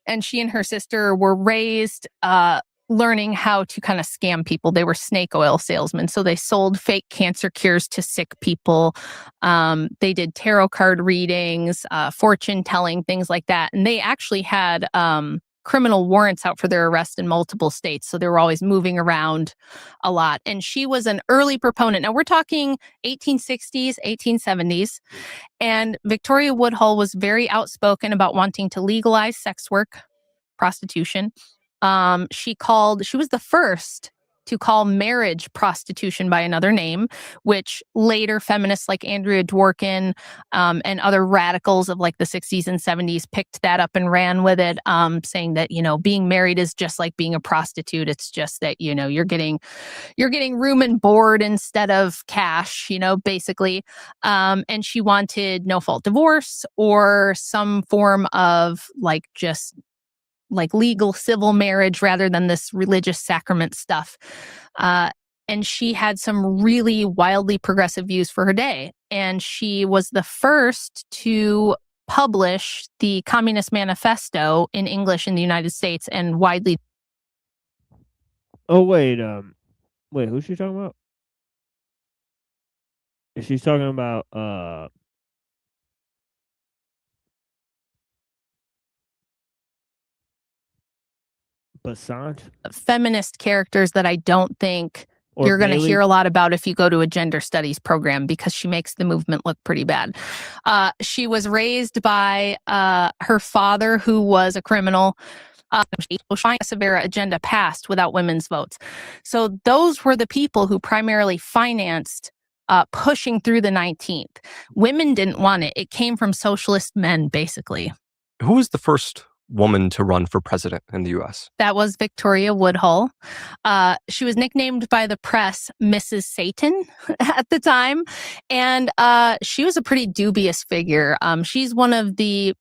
And she and her sister were raised learning how to kind of scam people. They were snake oil salesmen. So they sold fake cancer cures to sick people. They did tarot card readings, fortune telling, things like that. And they actually had criminal warrants out for their arrest in multiple states. So they were always moving around a lot. And she was an early proponent. Now we're talking 1860s, 1870s. And Victoria Woodhull was very outspoken about wanting to legalize sex work, prostitution. She was the first to call marriage prostitution by another name, which later feminists like Andrea Dworkin and other radicals of like the 60s and 70s picked that up and ran with it, saying that, being married is just like being a prostitute. It's just that, you're getting room and board instead of cash, basically. And she wanted no fault divorce or some form of legal civil marriage rather than this religious sacrament stuff. And she had some really wildly progressive views for her day. And she was the first to publish the Communist Manifesto in English in the United States and widely. Oh, wait, who's she talking about? She's talking about, Besant? Feminist characters that I don't think you're going to hear a lot about if you go to a gender studies program, because she makes the movement look pretty bad. She was raised by her father, who was a criminal. Progressive era agenda passed without women's votes. So those were the people who primarily financed pushing through the 19th. Women didn't want it. It came from socialist men, basically. Who was the first woman to run for president in the U.S.? That was Victoria Woodhull. She was nicknamed by the press Mrs. Satan at the time. And she was a pretty dubious figure. She's one of the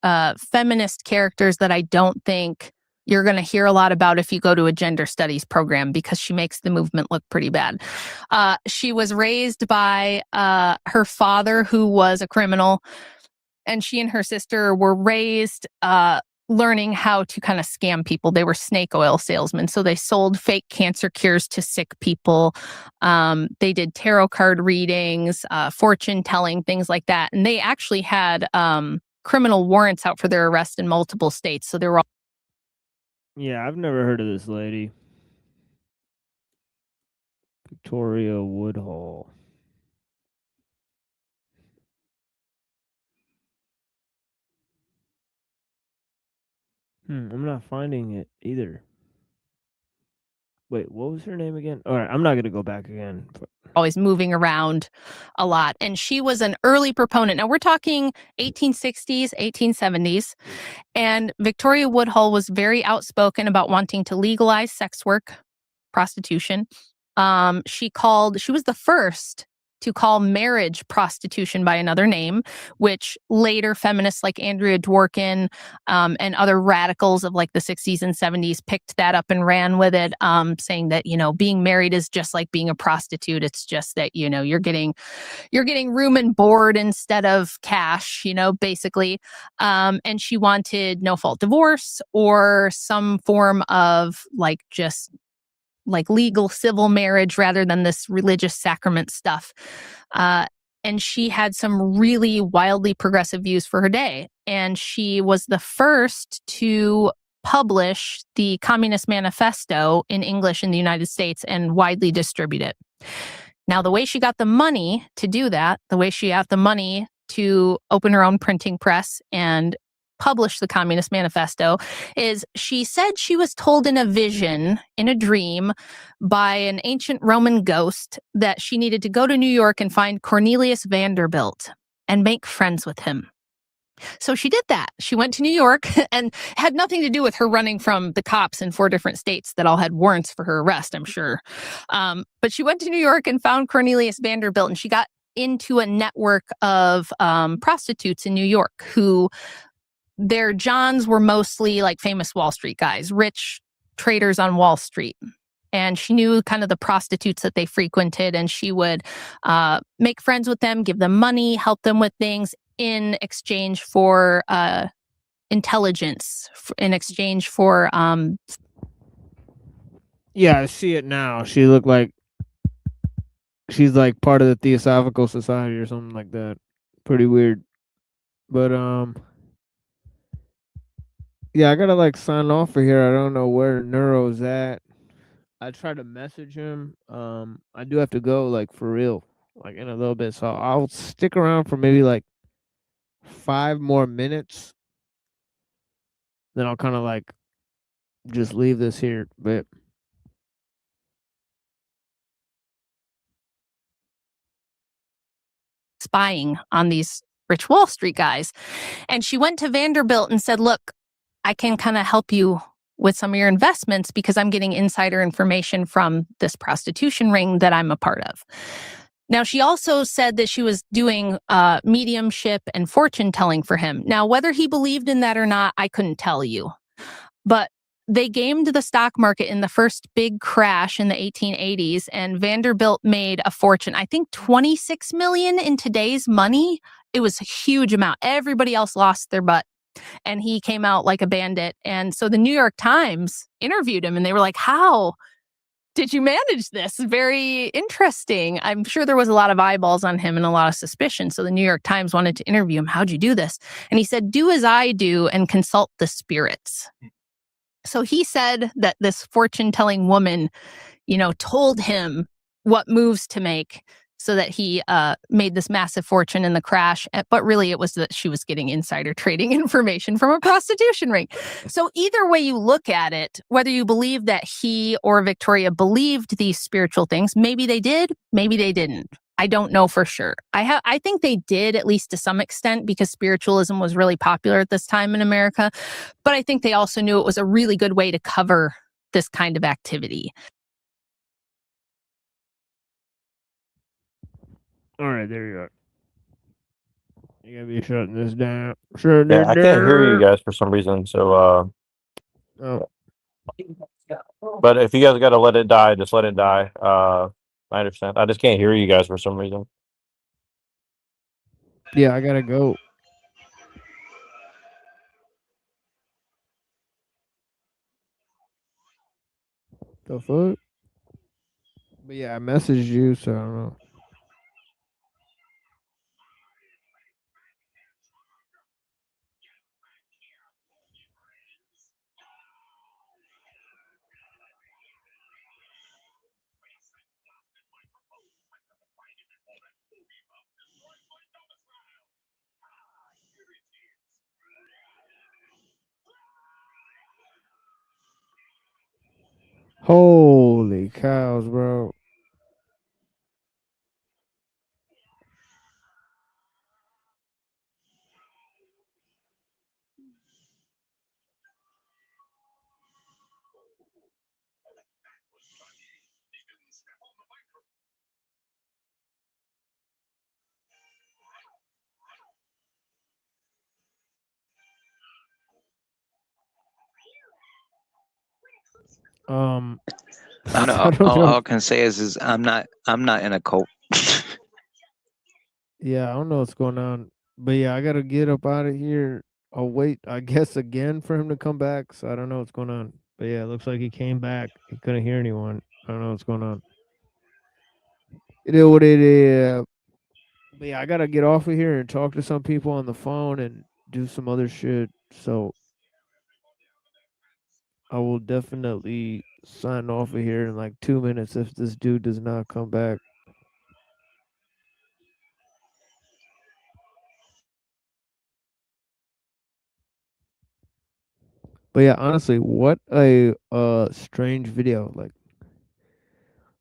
feminist characters that I don't think you're going to hear a lot about if you go to a gender studies program, because she makes the movement look pretty bad. She was raised by her father, who was a criminal. And she and her sister were raised learning how to kind of scam people. They were snake oil salesmen. So they sold fake cancer cures to sick people. They did tarot card readings, fortune telling, things like that. And they actually had criminal warrants out for their arrest in multiple states. So they were all. Yeah, I've never heard of this lady. Victoria Woodhull. I'm not finding it either. Wait, what was her name again? All right, I'm not gonna go back again. Always moving around a lot. And she was an early proponent. Now we're talking 1860s, 1870s. And Victoria Woodhull was very outspoken about wanting to legalize sex work, prostitution. She was the first to call marriage prostitution by another name, which later feminists like Andrea Dworkin and other radicals of like the 60s and 70s picked that up and ran with it, saying that, being married is just like being a prostitute. It's just that, you're getting room and board instead of cash, basically. And she wanted no fault divorce or some form of just legal civil marriage rather than this religious sacrament stuff. And she had some really wildly progressive views for her day. And she was the first to publish the Communist Manifesto in English in the United States and widely distribute it. Now, the way she got the money to do that, the way she got the money to open her own printing press and publish the Communist Manifesto, is she said she was told in a vision, in a dream, by an ancient Roman ghost that she needed to go to New York and find Cornelius Vanderbilt and make friends with him. So she did that. She went to New York and had nothing to do with her running from the cops in 4 different states that all had warrants for her arrest, I'm sure. But she went to New York and found Cornelius Vanderbilt, and she got into a network of prostitutes in New York who their Johns were mostly like famous Wall Street guys, rich traders on Wall Street. And she knew kind of the prostitutes that they frequented, and she would make friends with them, give them money, help them with things in exchange for intelligence, in exchange for... Yeah, I see it now. She looked like she's like part of the Theosophical Society or something like that. Pretty weird. But yeah, I gotta sign off for here. I don't know where Neuro's at. I tried to message him. I do have to go for real, in a little bit. So I'll stick around for maybe 5 more minutes. Then I'll kind of just leave this here. But spying on these rich Wall Street guys. And she went to Vanderbilt and said, look, I can kind of help you with some of your investments because I'm getting insider information from this prostitution ring that I'm a part of. Now, she also said that she was doing mediumship and fortune telling for him. Now, whether he believed in that or not, I couldn't tell you. But they gamed the stock market in the first big crash in the 1880s, and Vanderbilt made a fortune. I think $26 million in today's money. It was a huge amount. Everybody else lost their butt. And he came out like a bandit. And so the New York Times interviewed him and they were like, how did you manage this? Very interesting. I'm sure there was a lot of eyeballs on him and a lot of suspicion. So the New York Times wanted to interview him. How'd you do this? And he said, do as I do and consult the spirits. So he said that this fortune telling woman, told him what moves to make so that he made this massive fortune in the crash. But really, it was that she was getting insider trading information from a prostitution ring. So either way you look at it, whether you believe that he or Victoria believed these spiritual things, maybe they did, maybe they didn't. I don't know for sure. I think they did, at least to some extent, because spiritualism was really popular at this time in America. But I think they also knew it was a really good way to cover this kind of activity. all right, there you are. You gotta be shutting this down. Sure. Yeah, I can't hear you guys for some reason. So, Oh. but if you guys got to let it die, just let it die. I understand. I just can't hear you guys for some reason. Yeah, I gotta go. The fuck? But yeah, I messaged you, so I don't know. Holy cows, bro. I'm I not, don't know. all I can say is I'm not in a cult. Yeah, I don't know what's going on. But yeah, I gotta get up out of here. I'll wait, I guess, again for him to come back. So I don't know what's going on. But yeah, it looks like he came back. He couldn't hear anyone. I don't know what's going on. It is what it is. But yeah, I gotta get off of here and talk to some people on the phone and do some other shit. So I will definitely sign off of here in like 2 minutes if this dude does not come back. But yeah, honestly, what a strange video. Like,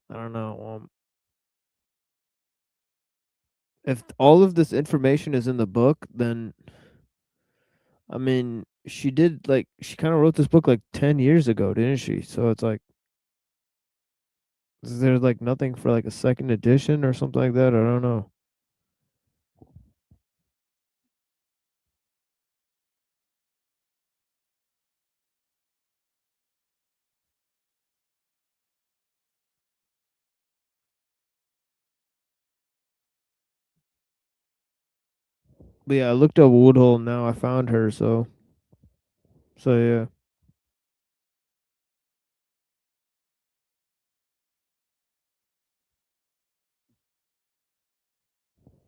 I don't know. If all of this information is in the book, then I mean, she kind of wrote this book like 10 years ago, didn't she? So it's like, is there like nothing for like a second edition or something like that? I don't know. But yeah, I looked up Woodhull and now I found her, so yeah.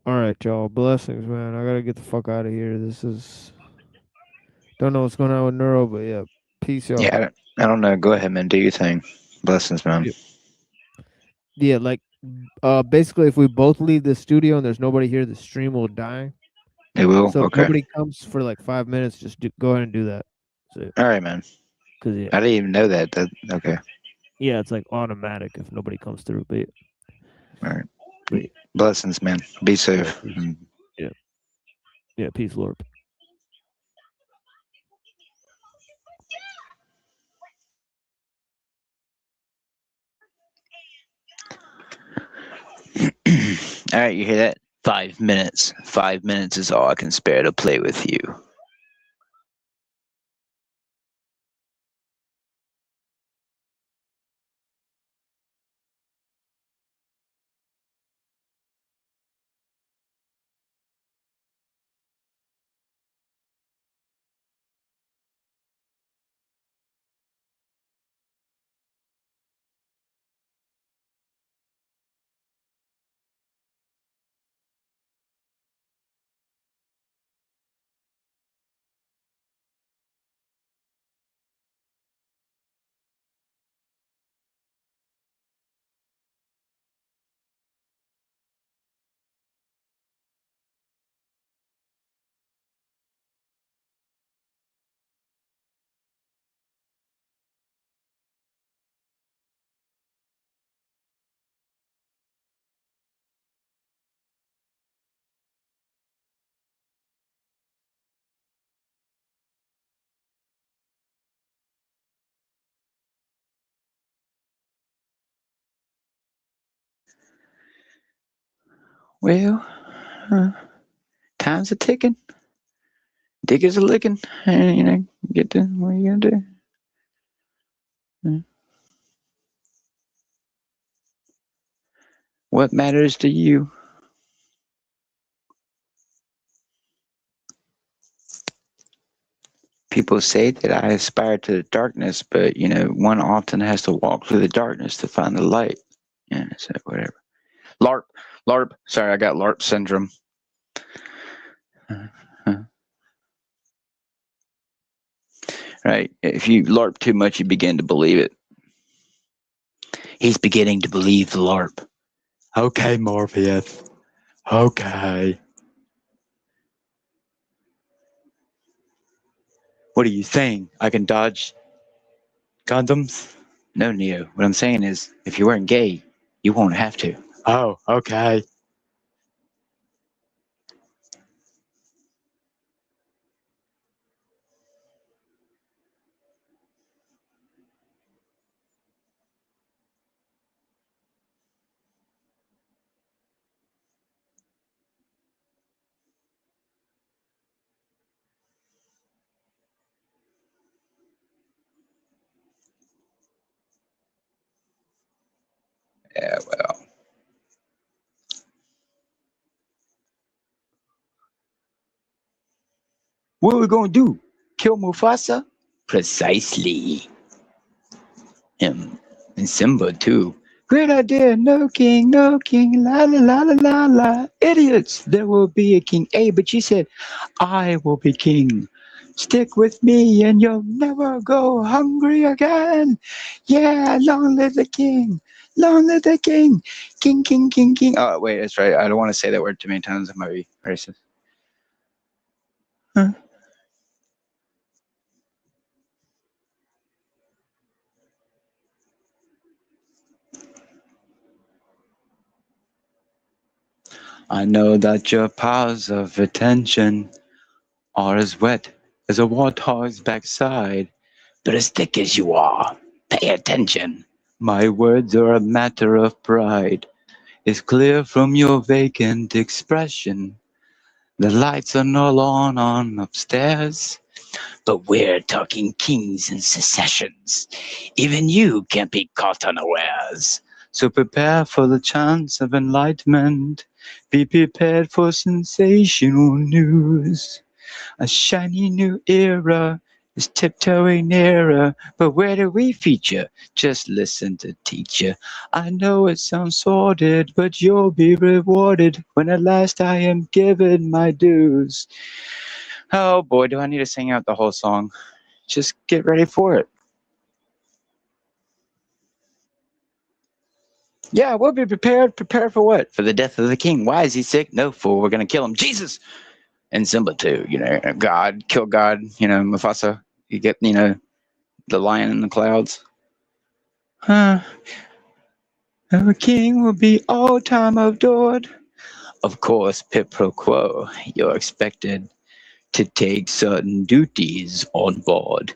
All right, y'all. Blessings, man. I gotta get the fuck out of here. This is don't know what's going on with Neuro, but yeah. Peace, y'all. Yeah, I don't know. Go ahead, man. Do your thing. Blessings, man. Yeah, like basically if we both leave the studio and there's nobody here, the stream will die. It will? So if Okay. nobody comes for like 5 minutes, just go ahead and do that. All right, man. Cause yeah. I didn't even know that. Okay. Yeah, it's like automatic if nobody comes through. But All right. Blessings, man. Be safe. Yeah. Yeah, peace, Lord. All right, you hear that? 5 minutes. 5 minutes is all I can spare to play with you. Well, time's a ticking. Diggers a licking. And, get to what are you gonna do? What matters to you? People say that I aspire to the darkness, but one often has to walk through the darkness to find the light. Yeah, so whatever. LARP. Sorry, I got LARP syndrome. Right. If you LARP too much, you begin to believe it. He's beginning to believe the LARP. Okay, Morpheus. Okay. What are you saying? I can dodge condoms? No, Neo. What I'm saying is, if you weren't gay, you won't have to. Oh, okay. Yeah, well. What are we gonna do? Kill Mufasa? Precisely. Him. And Simba, too. Great idea. No king, no king. La la la la la la. Idiots. There will be a king. Hey, but you said, I will be king. Stick with me and you'll never go hungry again. Yeah, long live the king. Long live the king. King, king, king, king. Oh, wait, that's right. I don't want to say that word too many times. It might be racist. Huh? I know that your powers of attention are as wet as a warthog's backside, but as thick as you are, pay attention. My words are a matter of pride. It's clear from your vacant expression. The lights are not on upstairs, but we're talking kings and secessions. Even you can't be caught unawares. So prepare for the chance of enlightenment. Be prepared for sensational news. A shiny new era is tiptoeing nearer, but where do we feature? Just listen to teacher. I know it sounds sordid, but you'll be rewarded when at last I am given my dues. Oh boy, do I need to sing out the whole song. Just get ready for it. Yeah, we'll be prepared. Prepared for what? For the death of the king. Why is he sick? No, fool. We're going to kill him. Jesus! And Simba too, God, kill God, Mufasa. You get, the lion in the clouds. Our king will be all time adored. Of course, pit pro quo. You're expected to take certain duties on board.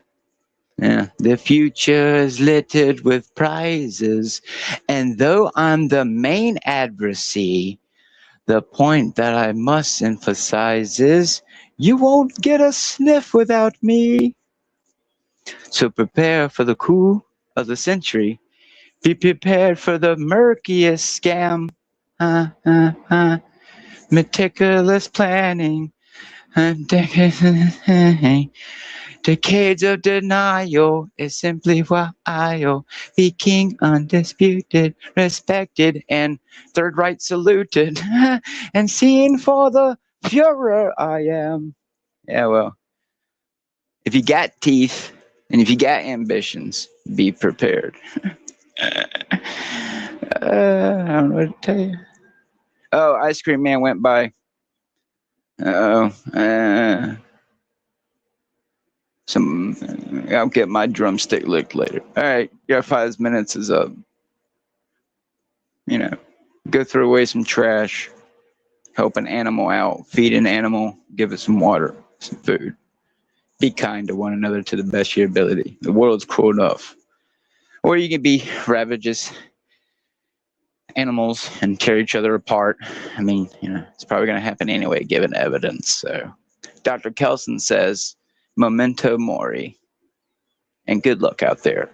Yeah, the future is littered with prizes, and though I'm the main adversary, the point that I must emphasize is you won't get a sniff without me. So prepare for the coup of the century. Be prepared for the murkiest scam. Meticulous planning. Decades of denial is simply why I'll be king undisputed, respected, and third right saluted, and seen for the Führer I am. Yeah, well, if you got teeth and if you got ambitions, be prepared. I don't know what to tell you. Oh, Ice Cream Man went by. I'll get my drumstick licked later. All right, your 5 minutes is up. Go throw away some trash, help an animal out, feed an animal, give it some water, some food. Be kind to one another to the best of your ability. The world's cruel enough. Or you can be ravageous animals and tear each other apart. I mean, it's probably going to happen anyway, given evidence. So, Dr. Kelson says, memento mori. And good luck out there.